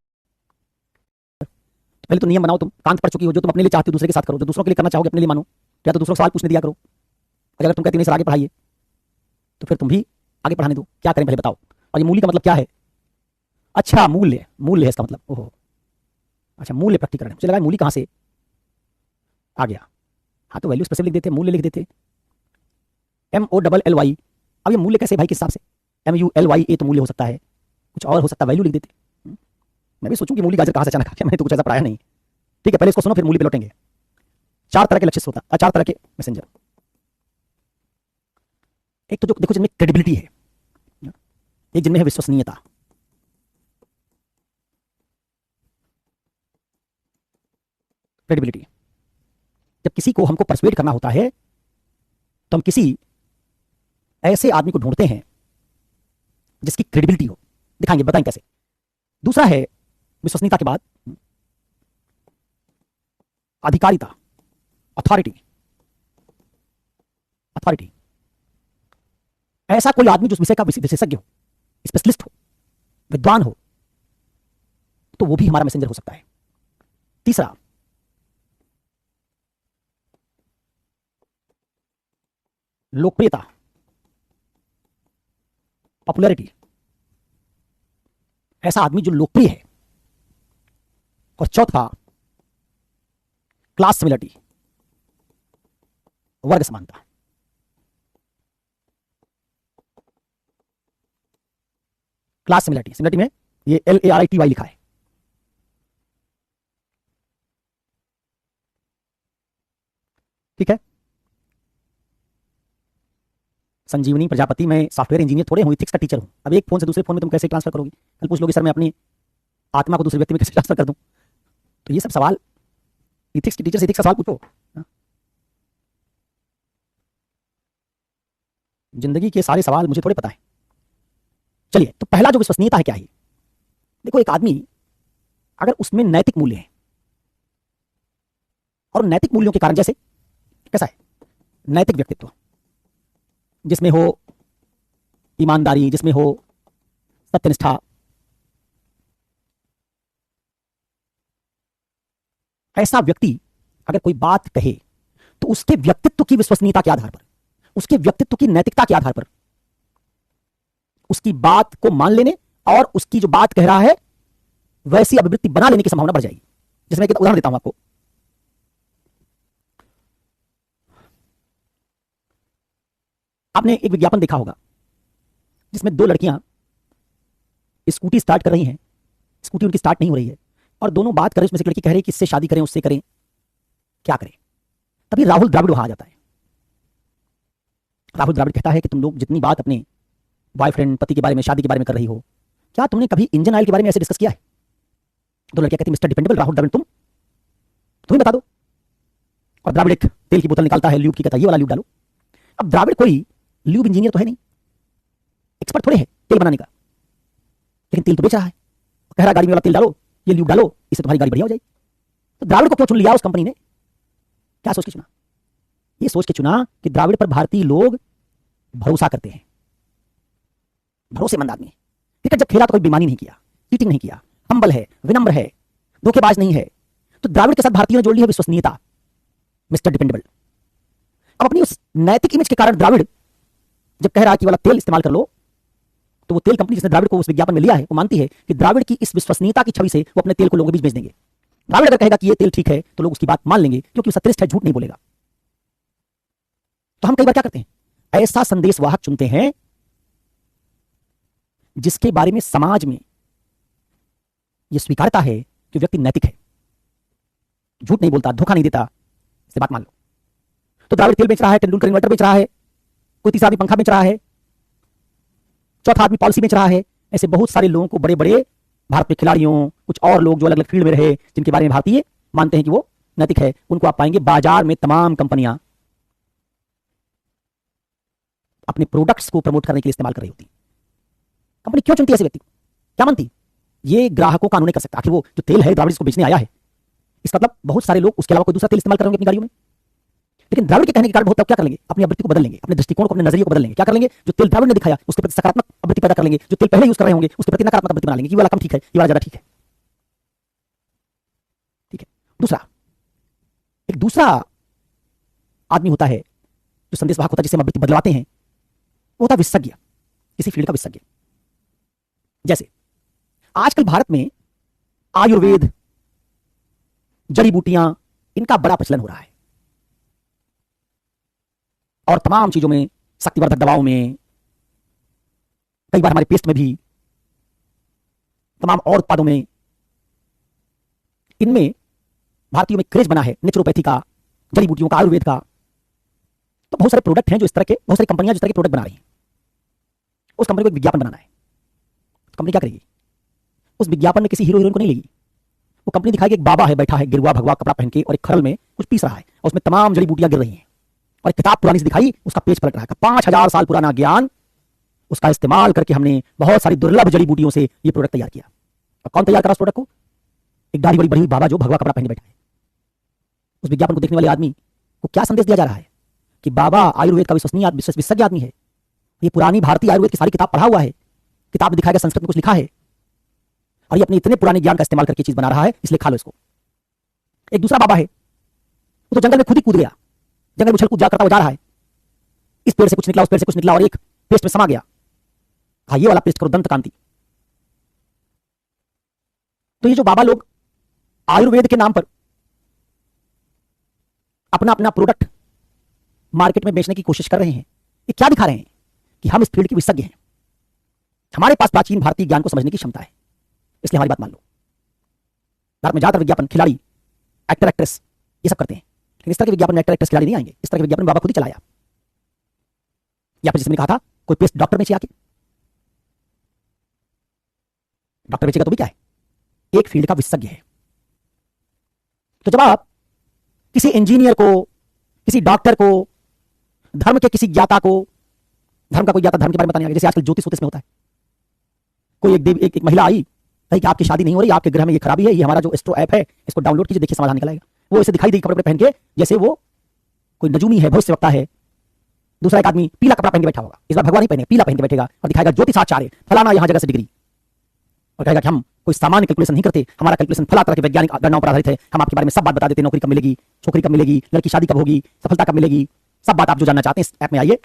पहले तो नियम बनाओ, तुम कांत पढ़ चुकी हो, जो तुम अपने लिए चाहते हो दूसरे के साथ करो, जो दूसरों के लिए करना चाहोगे अपने लिए मानो, या तो दूसरों को सवाल पूछने दिया करो। अगर तुम कहती नहीं सर आगे पढ़ाइए, तो फिर तुम भी आगे पढ़ाने दो, क्या करें पहले बताओ। और ये मूली का मतलब क्या है? अच्छा मूल्य, मूल्य है इसका मतलब, ओहो अच्छा मूल्य प्रकटीकरण, मुझे लगा मूली कहां से आ गया। हाँ तो वैल्यू स्पेसिफिक लिख देते, मूल्य लिख देते, MOLLY। अब ये मूल्य कैसे भाई, किस हिसाब से? MULYA तो मूल्य हो सकता है, कुछ और हो सकता है, वैल्यू लिख देते। मैं भी सोचूं कि मूली गाजर कहां से अचानक आ गया, मैंने तो कुछ ऐसा पढ़ाया नहीं। ठीक है पहले इसको सुनो फिर मूली पे लौटेंगे। 4 तरह के लक्ष्य श्रोता, 4 तरह के मैसेंजर। एक तो जो देखो जिनमें क्रेडिबिलिटी है, एक जिनमें है विश्वसनीयता। क्रेडिबिलिटी, जब किसी को हमको परसुएड करना होता है तो हम किसी ऐसे आदमी को ढूंढते हैं जिसकी क्रेडिबिलिटी हो। दिखाएंगे, बताएं कैसे। दूसरा है विश्वसनीयता के बाद अधिकारिता, अथॉरिटी। अथॉरिटी, ऐसा कोई आदमी जो उस विषय का विशेषज्ञ हो, स्पेशलिस्ट हो, विद्वान हो, तो वो भी हमारा मैसेंजर हो सकता है। तीसरा लोकप्रियता, पॉपुलैरिटी। ऐसा आदमी जो लोकप्रिय है। और चौथा क्लास सिमिलरिटी, वर्ग समानता। क्लास सिमिलरिटी, सिमिलरिटी में ये LARITY लिखा है। ठीक है, संजीवनी प्रजापति, मैं सॉफ्टवेयर इंजीनियर थोड़े हूं, इथिक्स का टीचर हूं। अब एक फोन से दूसरे फोन में तुम कैसे ट्रांसफर करोगी? कल पूछ लोगे सर मैं अपनी आत्मा को दूसरे व्यक्ति में कैसे ट्रांसफर कर दूं? तो ये सब सवाल इथिक्स के टीचर से इथिक्स का सवाल पूछो। जिंदगी के सारे सवाल मुझे थोड़े पता है। चलिए, तो पहला जो विश्वसनीयता है क्या है? देखो एक आदमी अगर उसमें नैतिक मूल्य है, और नैतिक मूल्यों के कारण, जैसे कैसा है नैतिक व्यक्तित्व, जिसमें हो ईमानदारी, जिसमें हो सत्यनिष्ठा, ऐसा व्यक्ति अगर कोई बात कहे तो उसके व्यक्तित्व की विश्वसनीयता के आधार पर, उसके व्यक्तित्व की नैतिकता के आधार पर उसकी बात को मान लेने और उसकी जो बात कह रहा है वैसी अभिवृत्ति बना लेने की संभावना बढ़ जाएगी। जैसे मैं एक उदाहरण देता हूं आपको। आपने एक विज्ञापन देखा होगा जिसमें 2 लड़कियां स्कूटी स्टार्ट कर रही हैं, स्कूटी उनकी स्टार्ट नहीं हो रही है, और दोनों बात कर रही हैं। उसमें से एक लड़की कह रही है कि इससे शादी करें, उससे करें, क्या करें? तभी राहुल द्रविड़ वहां आ जाता है। राहुल द्रविड़ कहता है कि तुम लोग जितनी बात अपने बॉयफ्रेंड, पति के बारे में, शादी के बारे में कर रही हो, क्या तुमने कभी इंजन ऑयल के बारे में ऐसे डिस्कस किया है? तो लड़कियां कहती मिस्टर डिपेंडेबल राहुल द्रविड़, तुम्हें बता दो। और द्रविड़ एक तेल की बोतल निकालता है, ल्यूब की, कहता है ये वाला ल्यूब डालो। अब द्रविड़ कोई ल्यूब इंजीनियर तो है नहीं, एक्सपर्ट थोड़े है तेल बनाने का, लेकिन तेल तो बेच रहा है, कह रहा गाड़ी में वाला तेल डालो, ये ल्यूब डालो, इससे तुम्हारी गाड़ी बढ़िया हो जाएगी। तो द्रविड़ को क्यों चुन लिया उस कंपनी ने? क्या सोच के चुना? ये सोच के चुना कि द्रविड़ पर भारतीय लोग भरोसा करते हैं, भरोसेमंद आदमी। क्रिकेट जब खेला तो कोई बेईमानी नहीं किया, चीटिंग नहीं किया, हम्बल है, विनम्र है, धोखेबाज नहीं है। तो द्रविड़ के साथ भारतीयों ने जोड़ ली है विश्वसनीयता, मिस्टर डिपेंडेबल। अब अपनी उस नैतिक इमेज के कारण द्रविड़ जब कह रहा है कि वाला तेल इस्तेमाल कर लो, तो वो तेल कंपनी जिसने द्रविड़ को उस विज्ञापन में लिया है वो मानती है कि द्रविड़ की इस विश्वसनीयता की छवि से वो अपने तेल को लोगों के बीच बेच देंगे। द्रविड़ अगर कहेगा कि ये तेल ठीक है तो लोग उसकी बात मान लेंगे, क्योंकि वो सत्यनिष्ठ है, झूठ नहीं बोलेगा। तो हम कई बार क्या करते हैं, ऐसा संदेशवाहक चुनते हैं जिसके बारे में समाज में यह स्वीकारता है कि व्यक्ति नैतिक है, झूठ नहीं बोलता, धोखा नहीं देता, इसे बात मान लो। तो द्रविड़ तेल बेच रहा है, तेंदुलकर इन्वर्टर बेच रहा है, कोई तीसरा आदमी पंखा बेच रहा है, चौथा आदमी पॉलिसी बेच रहा है। ऐसे बहुत सारे लोगों को, बड़े बड़े भारत के खिलाड़ियों, कुछ और लोग जो अलग अलग फील्ड में रहे, जिनके बारे में भारतीय मानते हैं कि वो नैतिक है, उनको आप पाएंगे बाजार में तमाम कंपनियां अपने प्रोडक्ट्स को प्रमोट करने के लिए इस्तेमाल कर रही होती। कंपनी क्यों चुनती है ऐसे व्यक्ति? क्या मानती? ये ग्राहकों का कानून नहीं कर सकता। आखिर वो जो तेल है द्रविड़ इसको बेचने आया है, इसका मतलब बहुत सारे लोग उसके अलावा कोई दूसरा तेल इस्तेमाल करेंगे अपनी गाड़ियों में। लेकिन द्रविड़ के कहने के कारण बहुत क्या कर लेंगे, अपनी आवृत्ति को बदल लेंगे, अपने दृष्टिकोण को, अपने नजरिए को बदल लेंगे। क्या कर लेंगे? जो तेल द्रविड़ ने दिखाया उसके प्रति सकारात्मक आवृत्ति पैदा कर लेंगे, जो तेल पहले यूज कर रहे होंगे उसके प्रति नकारात्मक आवृत्ति बना लेंगे कि ये वाला कम ठीक है, ये वाला ज्यादा ठीक है। ठीक है। दूसरा, एक दूसरा आदमी होता है जो संदेश वाहक होता है, जिसे हम आवृत्ति बदलवाते हैं, वो होता है विशेषज्ञ, किसी फील्ड का विशेषज्ञ। जैसे आजकल भारत में आयुर्वेद, जड़ी बूटियां, इनका बड़ा प्रचलन हो रहा है और तमाम चीजों में, शक्तिवर्धक दवाओं में, कई बार हमारे पेस्ट में भी, तमाम और उत्पादों में, इनमें भारतीयों में क्रेज बना है नेचुरोपैथी का, जड़ी बूटियों का, आयुर्वेद का। तो बहुत सारे प्रोडक्ट हैं जो इस तरह के, बहुत सारी कंपनियां जिस तरह के प्रोडक्ट बना रही हैं। उस कंपनी को एक विज्ञापन बनाना है, तो कंपनी क्या करेगी? उस विज्ञापन में किसी हीरो हीरोइन को नहीं लेगी। वो कंपनी दिखाएगी एक बाबा है, बैठा है गिरवा भगवा कपड़ा पहन के और एक खरल में कुछ पीस रहा है और उसमें तमाम जड़ी बूटियां गिर रही हैं और एक किताब पुरानी से दिखाई, उसका पेज पलट रहा है, 5000 साल पुराना ज्ञान, उसका इस्तेमाल करके हमने बहुत सारी दुर्लभ जड़ी बूटियों से ये प्रोडक्ट तैयार किया। और कौन तैयार करा उस प्रोडक्ट को? एक दाढ़ी बड़ी बड़ी बाबा जो भगवा कपड़ा पहने बैठा है। उस विज्ञापन को देखने वाले आदमी को क्या संदेश दिया जा रहा है कि बाबा आयुर्वेद का विश्वसनीय विशेषज्ञ आदमी है, ये पुरानी भारतीय आयुर्वेद की सारी किताब पढ़ा हुआ है, किताब में दिखाया गया संस्कृत में कुछ लिखा है और ये अपने इतने पुराने ज्ञान का इस्तेमाल करके चीज बना रहा है, इसलिए खा लो इसको। एक दूसरा बाबा है, वो तो जंगल में खुद ही कूद गया, जंगल में उछल कूद करता हुआ जा रहा है, इस पेड़ से कुछ निकला, उस पेड़ से कुछ निकला और एक पेस्ट में समा गया। हाँ, ये वाला पेस्ट करो, दंत कांति। तो ये जो बाबा लोग आयुर्वेद के नाम पर अपना अपना प्रोडक्ट मार्केट में बेचने की कोशिश कर रहे हैं, ये क्या दिखा रहे हैं? कि हम इस फील्ड के विशेषज्ञ हैं, हमारे पास प्राचीन भारतीय ज्ञान को समझने की क्षमता है, इसलिए हमारी बात मान लो। भारत में ज्यादातर विज्ञापन खिलाड़ी, एक्टर एक्ट्रेस ये सब करते हैं, लेकिन इस तरह के विज्ञापन में एक्टर एक्ट्रेस खिलाड़ी नहीं आएंगे। इस तरह के विज्ञापन बाबा खुद ही चलाया, या फिर जिसने कहा था कोई पेस्ट डॉक्टर बेचे आके, डॉक्टर बेचेगा तो भी क्या है, एक फील्ड का विशेषज्ञ है। तो जब आप किसी इंजीनियर को, किसी डॉक्टर को, धर्म के किसी ज्ञाता को, धर्म का कोई ज्ञाता धर्म के बारे में बताने आ गया, जैसे आजकल ज्योतिष में होता है, कोई एक महिला आई कही कि आपकी शादी नहीं हो रही, आपके ग्रह में ये खराबी है, ये हमारा जो एस्ट्रो ऐप है इसको डाउनलोड कीजिए, देखिए समाधान निकल आएगा। वो इसे दिखाई देगी कपड़े पहन के, जैसे वो कोई नजूमी है, भविष्यवक्ता है। दूसरा एक आदमी पीला कपड़ा पहन के बैठा होगा, इस बार भगवान नहीं पहने, पीला पहन के बैठेगा और दिखाएगा ज्योतिषाचार्य फलाना यहां जगह से डिग्री, और कहेगा कि हम कोई सामान्य कैलकुलेशन नहीं करते, हमारा कैलकुलेशन फला तरह के वैज्ञानिक गणनाओं पर आधारित है, हम आपके बारे में सब बात बता देते हैं, नौकरी कब मिलेगी, छोकरी कब मिलेगी, लड़की शादी कब होगी, सफलता कब मिलेगी, सब बात आप जो जानना चाहते हैं इस ऐप में आइए।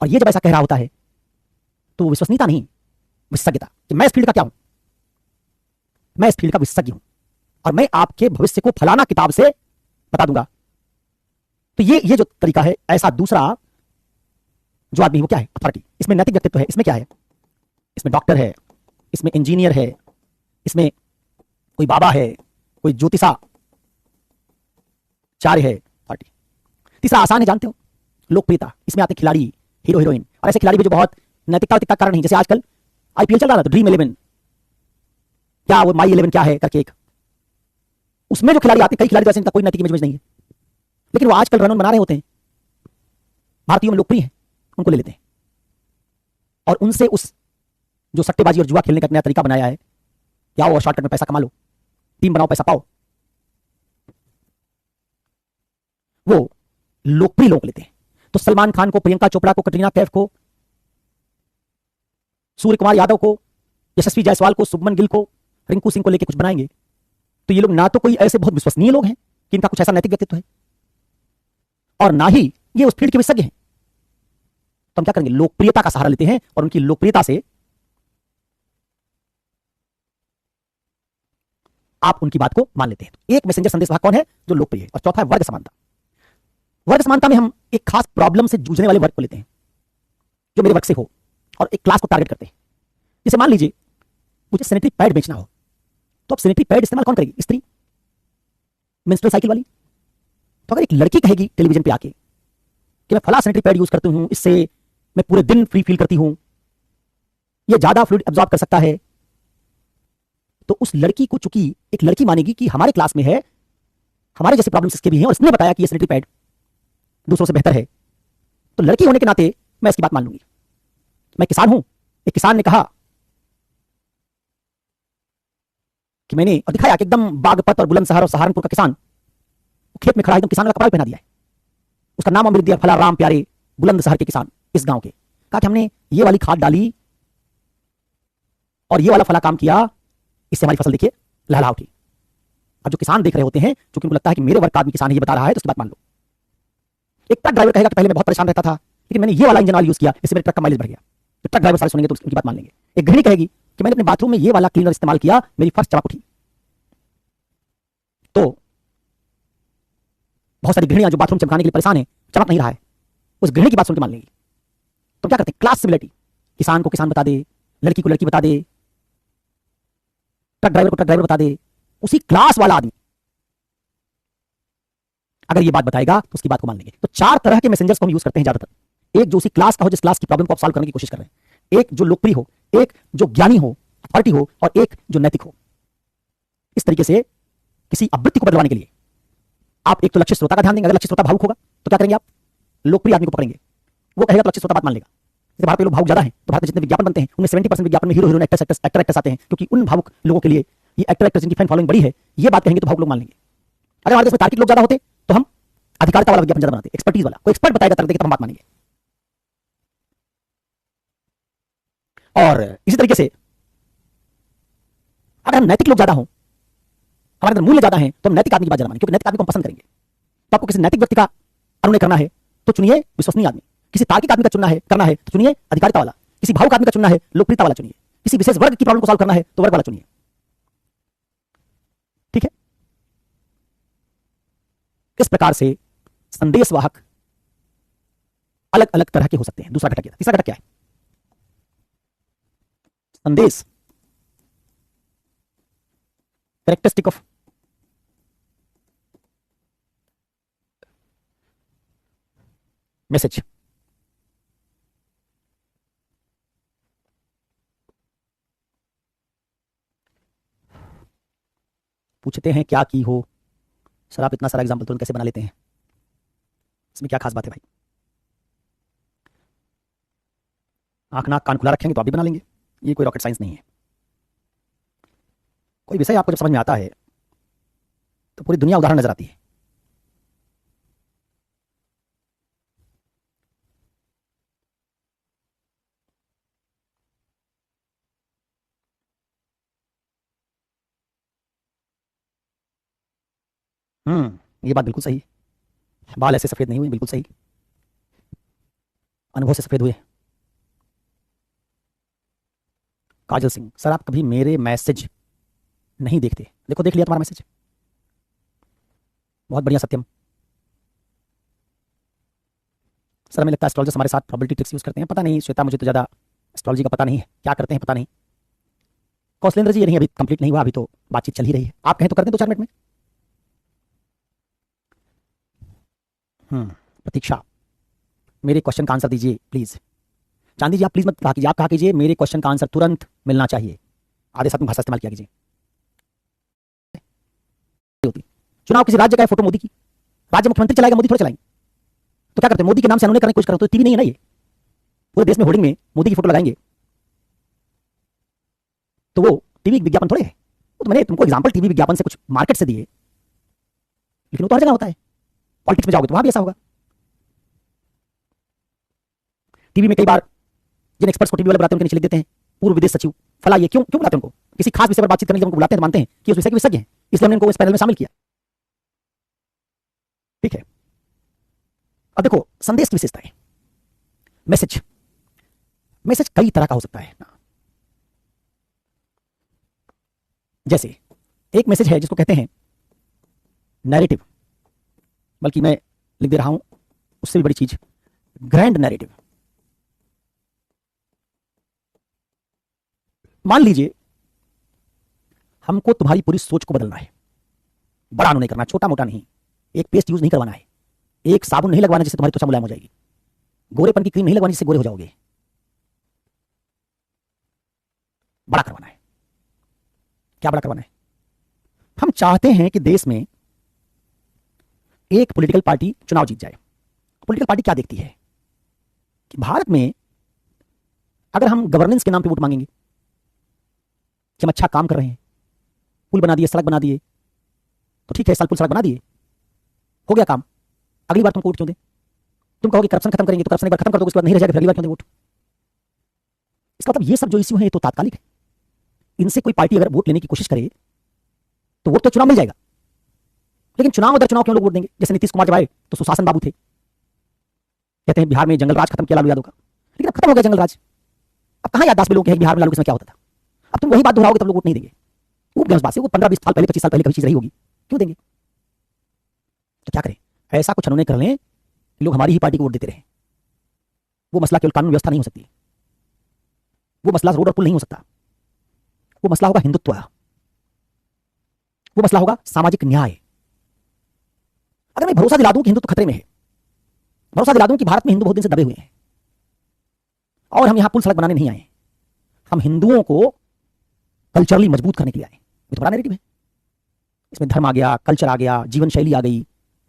और ये जब ऐसा कह रहा होता है तो विश्वसनीयता नहीं, विशेषज्ञता, कि मैं इस फील्ड का क्या हूं, मैं इस फील्ड का विशेषज्ञ हूं और मैं आपके भविष्य को फलाना किताब से बता दूंगा। तो ये जो तरीका है, ऐसा दूसरा जो आदमी वो क्या है, अथॉरिटी। इसमें नैतिक व्यक्तित्व है, इसमें क्या है, इसमें डॉक्टर है, इसमें इंजीनियर है, इसमें कोई बाबा है, कोई ज्योतिषाचार्य है, अथॉरिटी। तीसरा आसान है, जानते हो, लोकप्रियता। इसमें आते खिलाड़ी, हीरो हीरोइन, और ऐसे खिलाड़ी भी जो बहुत नैतिकता का कारण नहीं, जैसे आजकल आईपीएल चल रहा था तो ड्रीम 11 क्या, वो माई 11 क्या है करके एक, उसमें जो खिलाड़ी आते हैं, कई खिलाड़ी तो ऐसे कोई नैतिक इमेज नहीं है, लेकिन वो आजकल रन बना रहे होते हैं, भारतीयों में लोकप्रिय हैं, उनको ले लेते हैं और उनसे उस जो सट्टेबाजी और जुआ खेलने का नया तरीका बनाया है, क्या वो शॉर्टकट में पैसा कमा लो, टीम बनाओ, पैसा पाओ, वो लोकप्रिय लोगों को लेते हैं। तो सलमान खान को, प्रियंका चोपड़ा को, कटरीना कैफ को, सूर्य कुमार यादव को, यशस्वी जायसवाल को, शुभमन गिल को, रिंकू सिंह को लेके कुछ बनाएंगे, तो ये लोग ना तो कोई ऐसे बहुत विश्वसनीय लोग हैं कि इनका कुछ ऐसा नैतिक व्यक्तित्व है, और ना ही ये उस फील्ड के विशेषज्ञ हैं। तो हम क्या करेंगे, लोकप्रियता का सहारा लेते हैं और उनकी लोकप्रियता से आप उनकी बात को मान लेते हैं। तो एक मैसेंजर संदेशवाहक कौन है, जो लोकप्रिय है। और चौथा है वर्ग समानता। वर्ग समानता में हम एक खास प्रॉब्लम से जूझने वाले वर्ग को लेते हैं, जो मेरे वर्ग से हो, और एक क्लास को टारगेट करते हैं। जैसे मान लीजिए मुझे सैनिटरी पैड बेचना हो, तो अब सैनिटरी पैड इस्तेमाल कौन करेगी? स्त्री, मेंस्ट्रुअल साइकिल वाली। तो अगर एक लड़की कहेगी टेलीविजन पे आके कि मैं फला सैनिटरी पैड यूज करती हूं, इससे मैं पूरे दिन फ्री फील करती हूं, ये ज्यादा फ्लूइड एब्जॉर्ब कर सकता है, तो उस लड़की को चूंकि एक लड़की मानेगी कि हमारे क्लास में है, हमारे जैसे प्रॉब्लम्स इसके भी हैं और इसने बताया कि ये सैनिटरी पैड दूसरों से बेहतर है, तो लड़की होने के नाते मैं इसकी बात मान लूंगी। मैं किसान हूं, एक किसान ने कहा कि मैंने और दिखाया कि एकदम बागपत और बुलंदशहर और सहारनपुर का किसान खेत में खड़ा एकदम किसान का कपड़ा पहना दिया है, उसका नाम अमृत दिया, फला राम प्यारे बुलंदशहर के किसान इस गांव के। कहा कि हमने ये वाली खाद डाली और ये वाला फला काम किया, इससे हमारी फसल देखिए लहलहा उठी। अब जो किसान देख रहे होते हैं, क्योंकि उनको लगता है कि मेरे वर्ग का आदमी किसान है, ये बता रहा है, तो उसकी बात मान लो। एक ट्रक ड्राइवर कहेगा कि पहले मैं बहुत परेशान रहता था, लेकिन मैंने ये वाला इंजन ऑयल यूज किया, इससे मेरे ट्रक का माइलेज बढ़ गया। तो ट्रक ड्राइवर सारे सुनेंगे तो उनकी बात मान लेंगे। एक गृहिणी कहेगी कि मैंने अपने बाथरूम में ये वाला क्लीनर इस्तेमाल किया, मेरी फर्श चमक उठी। तो बहुत सारी गृहणियां जो बाथरूम चमकाने के लिए परेशान है, चमक नहीं रहा है, उस गृहिणी की बात सुन के मान लेंगी। तो क्या करते हैं? क्लास सिमिलरिटी, किसान को किसान बता दे, लड़की को लड़की बता दे, ट्रक ड्राइवर को ट्रक ड्राइवर बता दे। उसी क्लास वाला आदमी अगर ये बात बताएगा तो उसकी बात को मान लेंगे। तो चार तरह के मैसेंजर्स को हम यूज करते हैं ज्यादातर। एक जो उसी क्लास का हो, जिस क्लास की प्रॉब्लम को आप सॉल्व करने की कोशिश कर रहे हैं, एक जो लोकप्रिय हो, एक जो ज्ञानी हो, अथॉरिटी हो, और एक जो नैतिक हो। इस तरीके से किसी आवृत्ति को बदलवाने के लिए आप एक तो लक्ष्य श्रोता का ध्यान देंगे। अगर लक्ष्य श्रोता भावुक होगा तो क्या करेंगे? आप लोकप्रिय आदमी को पकड़ेंगे, वो कहेगा तो लक्ष्य श्रोता बात मान लेगा। जैसे भारत में लोग भावुक ज्यादा हैं, तो भारत में जितने विज्ञापन बनते हैं उनमें 70% विज्ञापन में हीरो हीरोइन एक्टर्स आते हैं, क्योंकि उन भावुक लोगों के लिए ये एक्टर जिनकी फैन फॉलोइंग बड़ी है, ये बात कहेंगे तो भावुक लोग मान लेंगे। अगर हमारे देश में तार्किक लोग ज्यादा होते तो हम अधिकारिता वाला विज्ञापन ज्यादा बनाते, एक्सपर्टीज वाला। कोई एक्सपर्ट बताएगा तर्क देके तो हम बात मानेंगे। और इसी तरीके से अगर हम नैतिक लोग ज्यादा हों, हमारे अंदर मूल्य ज्यादा हैं, तो हम नैतिक आदमी की बात ज्यादा मानेंगे, क्योंकि नैतिक आदमी को हम पसंद करेंगे। तो आपको किसी नैतिक व्यक्ति का अनुनय करना है तो चुनिए विश्वसनीय आदमी। किसी तार्किक आदमी का चुनना है करना है तो चुनिए अधिकारिता वाला। किसी भावुक आदमी का चुनना है लोकप्रियता वाला चुनिए। किसी विशेष वर्ग की प्रॉब्लम को सॉल्व करना है तो वर्ग वाला चुनिए। ठीक है? इस प्रकार से संदेशवाहक अलग अलग तरह के हो सकते हैं। दूसरा घटक क्या है? तीसरा घटक क्या है? संदेश, कैरेक्टरिस्टिक ऑफ मैसेज। पूछते हैं क्या की हो सर, आप इतना सारा एग्जाम्पल तुरंत कैसे बना लेते हैं? इसमें क्या खास बात है भाई? आंख नाक कान खुला रखेंगे तो आप भी बना लेंगे, ये कोई रॉकेट साइंस नहीं है। कोई विषय आपको जब समझ में आता है तो पूरी दुनिया उदाहरण नजर आती है। ये बात बिल्कुल सही है। बाल ऐसे सफेद नहीं हुए, बिल्कुल सही, अनुभव से सफेद हुए। काजल सिंह, सर आप कभी मेरे मैसेज नहीं देखते? देखो देख लिया तुम्हारा मैसेज, बहुत बढ़िया सत्यम। सर हमें लगता है एस्ट्रोलॉजर्स हमारे साथ प्रोबेबिलिटी ट्रिक्स यूज करते हैं। पता नहीं श्वेता, मुझे तो ज़्यादा एस्ट्रोलॉजी का पता नहीं है, क्या करते हैं पता नहीं। कौशलेंद्र जी ये नहीं, अभी कंप्लीट नहीं हुआ, अभी तो बातचीत चल ही रही है। आप कहें तो कर दें 2-4 मिनट में। प्रतीक्षा, मेरे क्वेश्चन का आंसर दीजिए प्लीज। चांदी जी आप प्लीज मत कहा कीजिए, आप कहा कीजिए मेरे क्वेश्चन का आंसर तुरंत मिलना चाहिए। आदेशात्मक भाषा इस्तेमाल किया कीजिए। चुनाव किसी राज्य का है, फोटो मोदी की, राज्य मुख्यमंत्री चलाएगा, मोदी थोड़े चलाएंगे। तो क्या करते हैं? मोदी के नाम से अनुनय करने की कोशिश करते हैं। तो टीवी नहीं है ना, ये पूरे देश में होर्डिंग में मोदी की फोटो लगाएंगे तो वो टीवी विज्ञापन थोड़े है। वो तो मैंने तुमको एग्जांपल टीवी विज्ञापन से कुछ मार्केट से दिए, लेकिन वो तो हर जगह होता है। पॉलिटिक्स में जाओगे तो वहां भी ऐसा होगा। टीवी में कई बार जिन एक्सपर्ट्स को टीवी वाले बुलाते हैं उनके नीचे लिख देते हैं पूर्व विदेश सचिव फला। ये क्यों क्यों बुलाते हैं उनको? किसी खास विषय पर बातचीत करने के लिए उनको बुलाते हैं तो मानते हैं कि उस विषय के विशेषज्ञ हैं, इसलिए हमने उनको इस पैनल में शामिल किया। ठीक है, अब देखो संदेश की विशेषता है। मैसेज, मैसेज कई तरह का हो सकता है। जैसे एक मैसेज है जिसको कहते हैं नैरेटिव, बल्कि मैं लिख दे रहा हूं उससे भी बड़ी चीज, ग्रैंड नैरेटिव। मान लीजिए हमको तुम्हारी पूरी सोच को बदलना है। बड़ा नहीं करना, छोटा मोटा नहीं। एक पेस्ट यूज नहीं करवाना है, एक साबुन नहीं लगवाना जिससे तुम्हारी त्वचा मुलायम हो जाएगी, गोरेपन की क्रीम नहीं लगवानी जिससे गोरे हो जाओगे। बड़ा करवाना है। क्या बड़ा करवाना है? हम चाहते हैं कि देश में एक पॉलिटिकल पार्टी चुनाव जीत जाए। पॉलिटिकल पार्टी क्या देखती है कि भारत में अगर हम गवर्नेंस के नाम पे वोट मांगेंगे कि हम अच्छा काम कर रहे हैं, पुल बना दिए, सड़क बना दिए, तो ठीक है, साल पुल सड़क बना दिए, हो गया काम, अगली बार तुमको वोट क्यों दें? तुम कहोगे करप्शन खत्म करेंगे, तो करप्शन एक बार खत्म कर दोगे, उसके बाद नहीं रह जाएगा, फिर अगली बार क्यों दें वोट? इसका मतलब ये सब जो इश्यू है ये तो तात्कालिक है। इनसे कोई पार्टी अगर वोट लेने की कोशिश करे तो वोट तो चुनाव मिल जाएगा, लेकिन चुनाव दर चुनाव क्यों लोग वोट देंगे? जैसे नीतीश कुमार जब आए तो सुशासन बाबू थे, कहते हैं बिहार में जंगल राज खत्म किया लालू यादव का, लेकिन अब खत्म हो गया जंगल राज। अब कहां याददाश्त में लोग हैं बिहार में लालू के समय क्या होता था? अब तुम वही बात दोहराओगे तब लोग वोट नहीं देंगे। वो गए उस बात से, वो 15-20 साल पहले, 25 साल पहले कभी चीज रही होगी, क्यों देंगे? तो क्या करें? ऐसा कुछ उन्होंने कर लें कि लोग हमारी ही पार्टी को वोट देते रहे। वो मसला केवल कानून व्यवस्था नहीं हो सकती, वो मसला रोड और पुल नहीं हो सकता, वो मसला होगा हिंदुत्व, वो मसला होगा सामाजिक न्याय। अगर मैं भरोसा दिला दूं कि हिंदुत्व खतरे में है, भरोसा दिला दूं कि भारत में हिंदू बहुत दिन से दबे हुए हैं और हम यहां पुल सड़क बनाने नहीं आए, हम हिंदुओं को कल्चरली मजबूत करने के लिए आए, ये तो बड़ा नैरेटिव है। इसमें धर्म आ गया, कल्चर आ गया, जीवन शैली आ गई,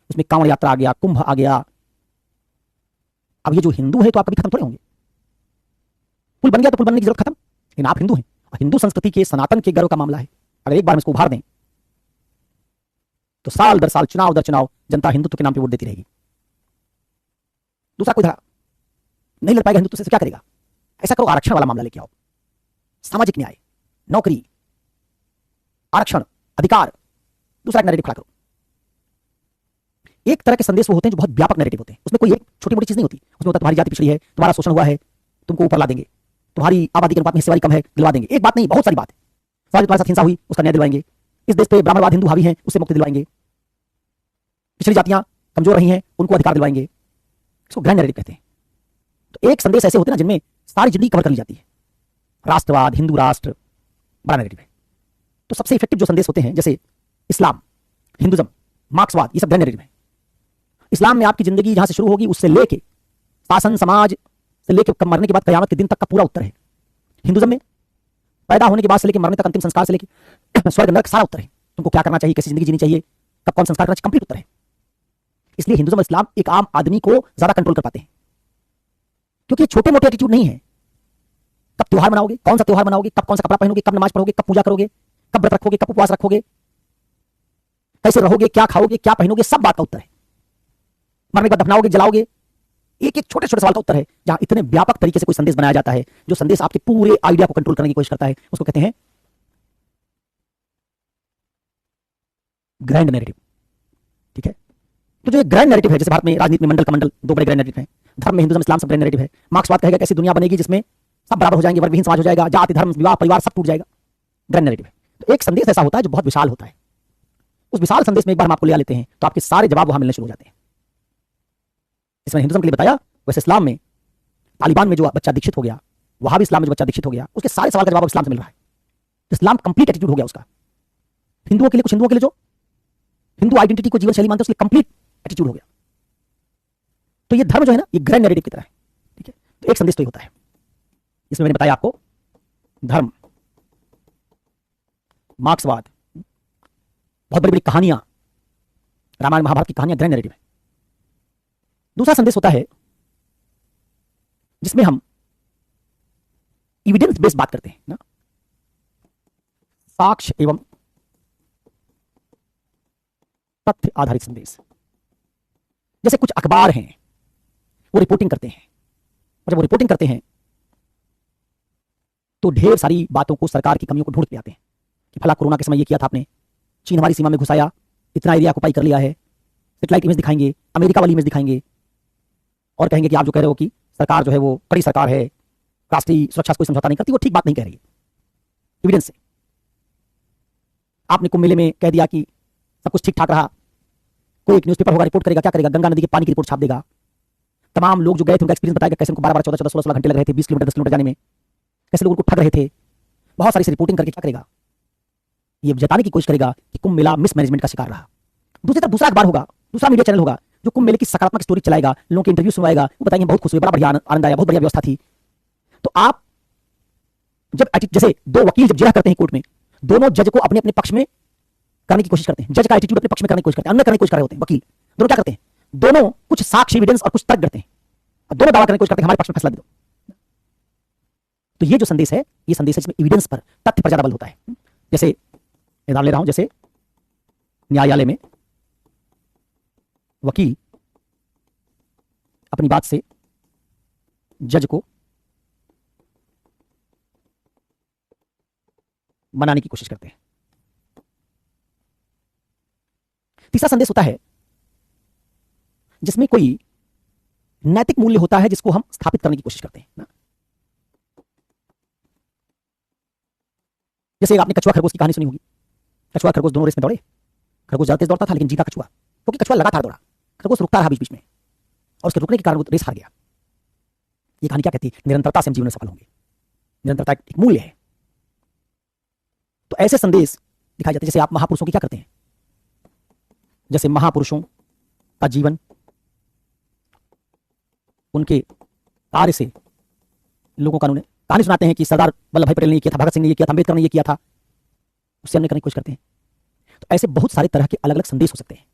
उसमें कांवड़ यात्रा आ गया, कुंभ आ गया। अब ये जो हिंदू है तो आप कभी खत्म थोड़े होंगे। पुल बन गया तो पुल बनने की जरूरत खत्म, लेकिन आप हिंदू हैं और हिंदू संस्कृति के सनातन के गर्व का मामला है। अगर एक बार हम इसको उभार दें तो साल दर साल, चुनाव दर चुनाव जनता हिंदुत्व के नाम पे वोट देती रहेगी। दूसरा कोई धड़ा नहीं लड़ पाएगा हिंदुत्व से, क्या करेगा? ऐसा करो, आरक्षण वाला मामला लेके आओ, सामाजिक न्याय, नौकरी, आरक्षण, अधिकार, दूसरा एक नैरेटिव खड़ा करो। एक तरह के संदेश वो होते हैं जो बहुत व्यापक नैरेटिव होते हैं, उसमें कोई एक छोटी मोटी चीज नहीं होती। उसमें होता तुम्हारी जाति पिछड़ी है, तुम्हारा शोषण हुआ है, तुमको ऊपर ला देंगे, तुम्हारी आबादी के अनुपात में हिस्सेदारी कम है, दिलवा देंगे। एक बात नहीं, बहुत सारी बात है। तुम्हारे साथ हिंसा हुई, उसका न्याय दिलवाएंगे। इस देश पे ब्राह्मणवाद हिंदू हावी है, उससे मुक्ति दिलवाएंगे। पिछड़ी जातियां कमजोर रही हैं, उनको अधिकार दिलवाएंगे। इसको ग्रैंड नैरेटिव कहते हैं। तो एक संदेश ऐसे होते हैं ना जिनमें सारी जिंदगी कवर कर ली जाती है। राष्ट्रवाद, हिंदू राष्ट्र, बड़ा नैरेटिव है। तो सबसे इफेक्टिव जो संदेश होते हैं, जैसे इस्लाम, हिंदुज्म, मार्क्सवाद, ये सब ग्रैंड नैरेटिव है। इस्लाम में आपकी जिंदगी जहां से शुरू होगी उससे लेके शासन समाज से लेके मरने के बाद कयामत के दिन तक का पूरा उत्तर है। हिंदुज्म में पैदा होने के बाद से लेके मरने तक, अंतिम संस्कार से लेके स्वर्ग नरक, सारा उत्तर है। तुमको क्या करना चाहिए, कैसी जिंदगी जीनी चाहिए, कब कौन संस्कार करना चाहिए, कंप्लीट उत्तर है। इसलिए हिंदुज्म और इस्लाम एक आम आदमी को ज्यादा कंट्रोल कर पाते हैं, क्योंकि छोटे मोटे एटीट्यूड नहीं है। कब त्योहार मनाओगे, कौन सा त्योहार मनाओगे, कब कौन सा कपड़ा पहनोगे, कब नमाज पढ़ोगे, कब पूजा करोगे, कब व्रत रखोगे, कब उपवास रखोगे, कैसे रहोगे, क्या खाओगे, क्या पहनोगे, सब बात का उत्तर है। मरने के बाद दफनाओगे, जलाओगे, एक एक छोटे छोटे सवाल का उत्तर है। जहां इतने व्यापक तरीके से कोई संदेश बनाया जाता है, जो संदेश आपके पूरे आइडिया को कंट्रोल करने की कोशिश करता है, उसको कहते हैं ग्रैंड नैरेटिव। ठीक है? तो जो ग्रैंड नैरेटिव है, जैसे भारत में राजनीति में मंडल कमंडल, दो बड़े ग्रैंड नैरेटिव हैं। धर्म में हिंदुज्म इस्लाम सब ग्रैंड नैरेटिव है। मार्क्सवाद कहेगा कैसी दुनिया बनेगी जिसमें सब बराबर हो जाएंगे, वर्ग विहीन समाज हो जाएगा, जाति धर्म विवाह परिवार सब टूट जाएगा। ग्रैंड नैरेटिव है। तो एक संदेश ऐसा होता है जो बहुत विशाल होता है। उस विशाल संदेश में एक बार हम आपको ले लेते हैं तो आपके सारे जवाब वहां मिलने शुरू हो जाते हैं। इसमें हिंदुज्म के लिए बताया, वैसे इस्लाम में तालिबान में जो बच्चा दीक्षित हो गया, वहां भी इस्लाम में जो बच्चा दीक्षित हो गया, उसके सारे सवाल का जवाब इस्लाम से मिल रहा है। इस्लाम कंप्लीट एटीट्यूड हो गया उसका। हिंदुओं के लिए, कुछ हिंदुओं के लिए जो हिंदू आइडेंटिटी को जीवन शैली मानते हैं, उसके कंप्लीट एटीट्यूड हो गया। तो ये धर्म जो है ना, ये ग्रैंड नैरेटिव की तरह है। ठीक है? तो एक संदेश तो ये होता है। इसमें मैंने बताया आपको, धर्म, मार्क्सवाद, बहुत बड़ी बड़ी कहानियां, रामायण महाभारत की कहानियां ग्रैंड नैरेटिव है। दूसरा संदेश होता है जिसमें हम एविडेंस बेस्ड बात करते हैं ना, साक्ष्य एवं तथ्य आधारित संदेश। जैसे कुछ अखबार हैं, वो रिपोर्टिंग करते हैं, और जब वो रिपोर्टिंग करते हैं तो ढेर सारी बातों को, सरकार की कमियों को ढूंढ के आते हैं कि भला कोरोना के समय ये किया था आपने, चीन हमारी सीमा में घुस आया, इतना एरिया ऑक्युपाई कर लिया है, सैटेलाइट इमेज दिखाएंगे, अमेरिका वाली इमेज दिखाएंगे, और कहेंगे कि आप जो कह रहे हो कि सरकार जो है वो कड़ी सरकार है, राष्ट्रीय सुरक्षा से कोई समझौता नहीं करती, वो ठीक बात नहीं कह रही है। एविडेंस से आपने कुंभ मेले में कह दिया कि सब कुछ ठीक ठाक रहा, कोई एक न्यूज़पेपर होगा, रिपोर्ट करेगा, क्या करेगा, गंगा नदी के पानी की रिपोर्ट छाप देगा। तमाम लोग जो गए थे उनका एक्सपीरियंस बताएगा, कैसे उनको 12-12, 14-14, 16-16 घंटे लग रहे थे, 20 किलोमीटर 10 किलोमीटर जाने में, कैसे लोग उनको ठग रहे थे। बहुत सारी रिपोर्टिंग करके क्या करेगा, ये जताने की कोशिश करेगा कि कुंभ मेला मिसमैनेजमेंट का शिकार रहा। दूसरी तरफ दूसरा अखबार होगा, दूसरा मीडिया चैनल होगा जो कुंभ मेले की सकारात्मक स्टोरी चलाएगा, लोगों के इंटरव्यू सुनवाएगा, वो बताएंगे बहुत खुश हुए, बड़ा बढ़िया आनंद आया, बहुत बढ़िया व्यवस्था थी। तो आप जब जैसे दो वकील जब जिरह करते हैं कोर्ट में, दोनों जज को अपने अपने पक्ष में करने की कोशिश करते हैं, जज का एटीट्यूड अपने पक्ष में करने की कोशिश करते हैं, अन्य करने की कोशिश कर रहे होते हैं वकील, दोनों क्या करते हैं, दोनों कुछ साक्ष्य एविडेंस और कुछ तर्क करते हैं, दोनों दावा करने की कोशिश करते हैं हमारे पक्ष में फैसला दे दो। तो ये जो संदेश है, ये संदेश है जिसमें एविडेंस पर, तथ्य पर ज्यादा बल होता है। जैसे उदाहरण ले रहा हूं, जैसे न्यायालय में वकील अपनी बात से जज को मनाने की कोशिश करते हैं। तीसरा संदेश होता है जिसमें कोई नैतिक मूल्य होता है जिसको हम स्थापित करने की कोशिश करते हैं ना। जैसे आपने कछुआ खरगोश की कहानी सुनी होगी। कछुआ खरगोश दोनों रेस में दौड़े, खरगोश ज्यादा तेज दौड़ता था लेकिन जीता कछुआ, क्योंकि कछुआ लगातार दौड़ा, खरगोश रुकता रहा बीच बीच में और उसके रुकने के कारण वो रेस हार गया। ये कहानी क्या कहती है? निरंतरता से हम जीवन में सफल होंगे। निरंतरता एक मूल्य है। तो ऐसे संदेश दिखाए जाते हैं। जैसे आप महापुरुषों की क्या करते हैं, जैसे महापुरुषों का जीवन, उनके कार्य से लोगों का उन्हें कहानी सुनाते हैं कि सरदार वल्लभ भाई पटेल ने ये किया था, भगत सिंह ने ये किया था, अम्बेडकर ने ये किया था, उससे हमने करने की कोशिश करते हैं। तो ऐसे बहुत सारे तरह के अलग अलग संदेश हो सकते हैं।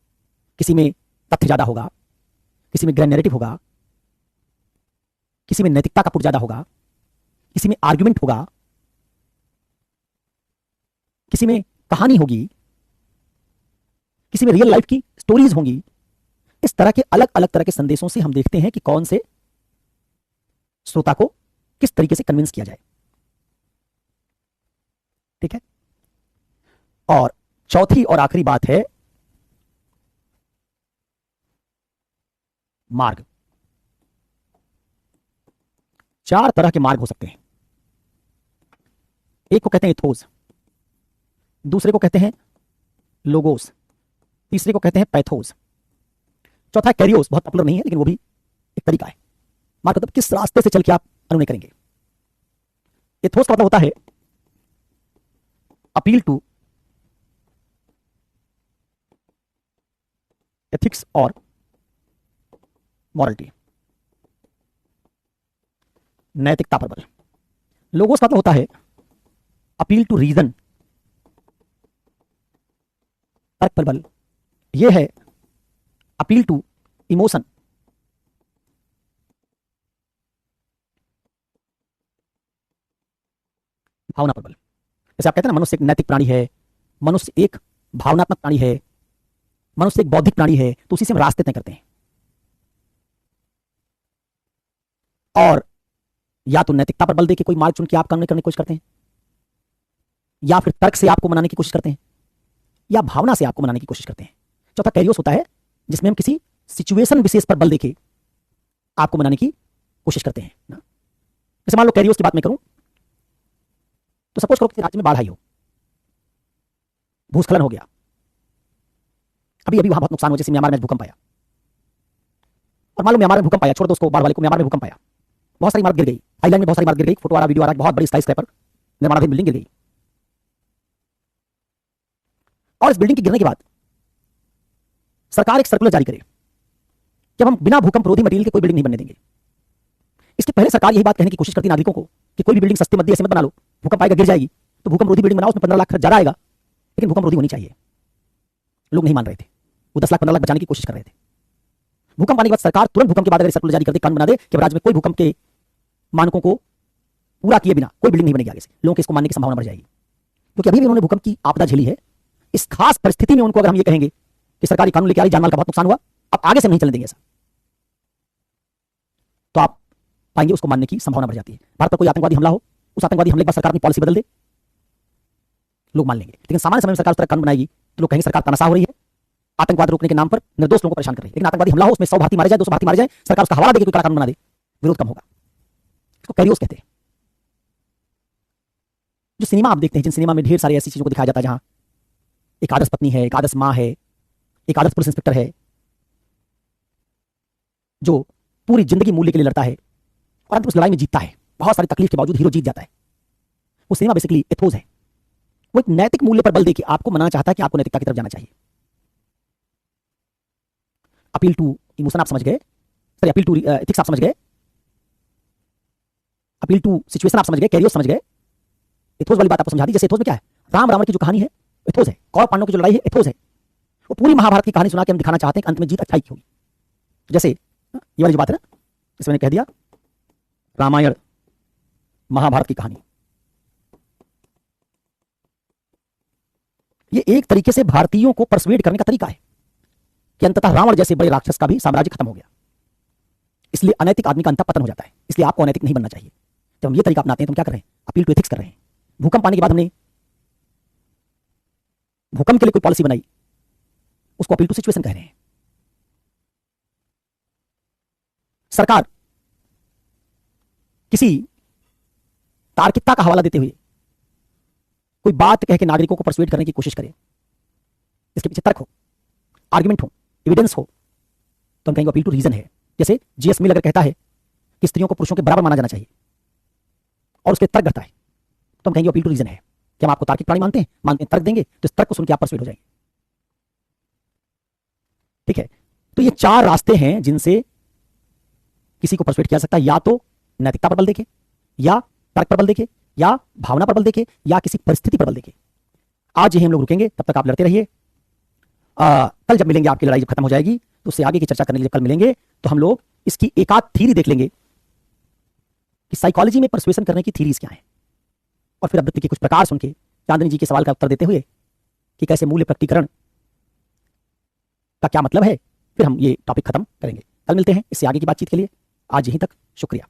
किसी में तथ्य ज्यादा होगा, किसी में ग्रैंड नैरेटिव होगा, किसी में नैतिकता का पुट ज्यादा होगा, किसी में आर्गुमेंट होगा, किसी में कहानी होगी, किसी में रियल लाइफ की स्टोरीज होंगी। इस तरह के अलग अलग तरह के संदेशों से हम देखते हैं कि कौन से श्रोता को किस तरीके से कन्विंस किया जाए। ठीक है। और चौथी और आखिरी बात है मार्ग। 4 तरह के मार्ग हो सकते हैं। एक को कहते हैं एथोस, दूसरे को कहते हैं लोगोस, तीसरे को कहते हैं पैथोस, चौथा है कैरियोस। बहुत पॉपुलर नहीं है लेकिन वो भी एक तरीका है। मार्ग मतलब किस रास्ते से चल के आप अनुनय करेंगे। एथोस का मतलब होता है अपील टू एथिक्स और मॉरलिटी, नैतिकता पर बल। लोगोस का मतलब होता है अपील टू रीजन, तर्क पर बल। यह है अपील टू इमोशन, भावना पर बल। जैसे आप कहते हैं ना, मनुष्य एक नैतिक प्राणी है, मनुष्य एक भावनात्मक प्राणी है, मनुष्य एक बौद्धिक प्राणी है, तो उसी से हम रास्ते तय करते हैं। और या तो नैतिकता पर बल देके कोई मार्ग चुन के आप काम करने की कोशिश करते हैं, या फिर तर्क से आपको मनाने की कोशिश करते हैं, या भावना से आपको मनाने की कोशिश करते हैं। चौथा कैरियोस होता है जिसमें हम किसी सिचुएशन विशेष पर बल देके आपको मनाने की कोशिश करते हैं ना। जैसे मान लो कैरियोस की बात मैं करूं तो सपोज करो कि राज्य में बाढ़ आई हो, भूस्खलन हो गया, अभी अभी वहां बहुत नुकसान हो, जैसे म्यांमार में भूकंप आया। और मान लो म्यांमार में भूकंप आया, छोड़ दो उसको बाढ़ वाले को, म्यांमार में भूकंप आया, बहुत सारी इमारत गिर गई, थाईलैंड में बहुत सारी इमारत गिर गई, फोटो आ रहा, वीडियो आ रहा, बहुत बड़ी स्काईस्क्रैपर निर्माणाधीन बिल्डिंग गिर गई। और इस बिल्डिंग के गिरने के बाद सरकार एक सर्कुलर जारी करे कि हम बिना भूकंप रोधी मटेरियल के कोई बिल्डिंग नहीं बनने देंगे। इसके पहले सरकार यही बात कहने की कोशिश करती नागरिकों को कि कोई भी बिल्डिंग सस्ते मध्य ऐसे मत बना लो, भूकंप आएगा गिर जाएगी, तो भूकंप रोधी बिल्डिंग बनाओ, उसमें 15 लाख खर्च ज्यादा आएगा लेकिन भूकंप रोधी होनी चाहिए। लोग नहीं मान रहे थे, वो 10 लाख 15 लाख बचाने की कोशिश कर रहे थे। भूकंप आने के बाद सरकार तुरंत भूकंप के बाद अगर सर्कुलर जारी कर दे, कानून बना दे कि राज्य में कोई भूकंप के मानकों को पूरा किए बिना कोई बिल्डिंग नहीं बनेगी, आगे से लोगों के इसको मानने की संभावना बढ़ जाएगी। क्योंकि अभी भी उन्होंने भूकंप की आपदा झेली है। इस खास परिस्थिति में उनको अगर हम ये कहेंगे कि सरकारी कानून लेके आ रही, जानमाल का बहुत नुकसान हुआ, अब आगे से नहीं चलने देंगे ऐसा, तो आप पाएंगे उसको मानने की संभावना बढ़ जाती है। भारत पर कोई आतंकवादी हमला हो, उस आतंकवादी हमले के बाद सरकार अपनी पॉलिसी बदल दे, लोग मान लेंगे। लेकिन सामान्य समय में सरकार उस तरह कानून बनाएगी तो लोग कहेंगे सरकार तानाशाह हो रही है, आतंकवाद रोकने के नाम पर निर्दोष लोगों को परेशान कर रही है। लेकिन आतंकवादी हमला हो, उसमें 100 भारतीय मारे जाए, 200 भारतीय मारे जाए, सरकार उसका हवाला देके कोई कानून बना दे, विरोध कम होगा। इसको कैरियोस कहते हैं। जो सिनेमा आप देखते हैं, जिन सिनेमा में ढेर सारी ऐसी चीजों को दिखाया जाता है जहां एक आदर्श पत्नी है, एक आदर्श मां है, एक आदर्श पुलिस इंस्पेक्टर है जो पूरी जिंदगी मूल्य के लिए लड़ता है और अंत उस लड़ाई में जीतता है, बहुत सारी तकलीफ के बावजूद हीरो जीत जाता है। वो सिनेमा बेसिकली एथोस है। वो एक नैतिक मूल्य पर बल देके आपको मनाना चाहता है कि आपको नैतिकता की तरफ जाना चाहिए। अपील टू इमोशन आप समझ गए, सॉरी अपील टू एथिक्स आप समझ गए, अपील टू सिचुएशन आप समझ गए, कैरियर समझ गए। एथोस वाली बात आपको समझा दी। जैसे एथोस में क्या है, राम रावण की जो कहानी है एथोस है, कौरव पांडवों की जो लड़ाई है एथोस है। वो पूरी महाभारत की कहानी सुना के हम दिखाना चाहते हैं कि अंत में जीत अच्छाई की होगी। जैसे ये वाली जो बात है ना, जैसे मैंने कह दिया रामायण महाभारत की कहानी, ये एक तरीके से भारतीयों को परसुएड करने का तरीका है कि अंततः रावण जैसे बड़े राक्षस का भी साम्राज्य खत्म हो गया। इसलिए अनैतिक आदमी का अंत पतन हो जाता है। इसलिए आपको अनैतिक नहीं बनना चाहिए। जब हम ये तरीका अपनाते हैं तो हम क्या कर रहे हैं, अपील टू एथिक्स कर रहे हैं। भूकंप आने के बाद हमने भूकंप के लिए कोई पॉलिसी बनाई, उसको अपील टू सिचुएशन कह रहे हैं। सरकार किसी तार्किकता का हवाला देते हुए कोई बात कह के नागरिकों को परसुएड करने की कोशिश करे, इसके पीछे तर्क हो, आर्गुमेंट हो, एविडेंस हो, तो हम कहेंगे अपील टू रीजन है। जैसे जीएस मिल अगर कहता है कि स्त्रियों को पुरुषों के बराबर माना जाना चाहिए और उसके तर्क करता है, तो हम कहेंगे अपील टू रीजन है कि हम आपको तार्किक प्राणी मानते हैं, तर्क देंगे तो इस तर्क को सुन के आप परसुएड हो जाएंगे। ठीक है, तो ये चार रास्ते हैं जिनसे किसी को परसुएड किया जा सकता है, या तो नैतिकता पर बल देके, या तर्क पर बल देके, या भावना पर बल देके, या किसी परिस्थिति पर बल देके। आज यही हम लोग रुकेंगे, तब तक आप लड़ते रहिए। कल जब मिलेंगे, आपकी लड़ाई जब खत्म हो जाएगी, तो उससे आगे की चर्चा करने के लिए कल मिलेंगे, तो हम लोग इसकी एक आध थ्योरी देख लेंगे कि साइकोलॉजी में परसुएशन करने की थ्योरीज क्या है, और फिर अवृत्ति के कुछ प्रकार सुन के चांदनी जी के सवाल का उत्तर देते हुए कि कैसे मूल्य प्रकटीकरण का क्या मतलब है, फिर हम ये टॉपिक खत्म करेंगे। कल मिलते हैं इससे आगे की बातचीत के लिए। आज यहीं तक, शुक्रिया।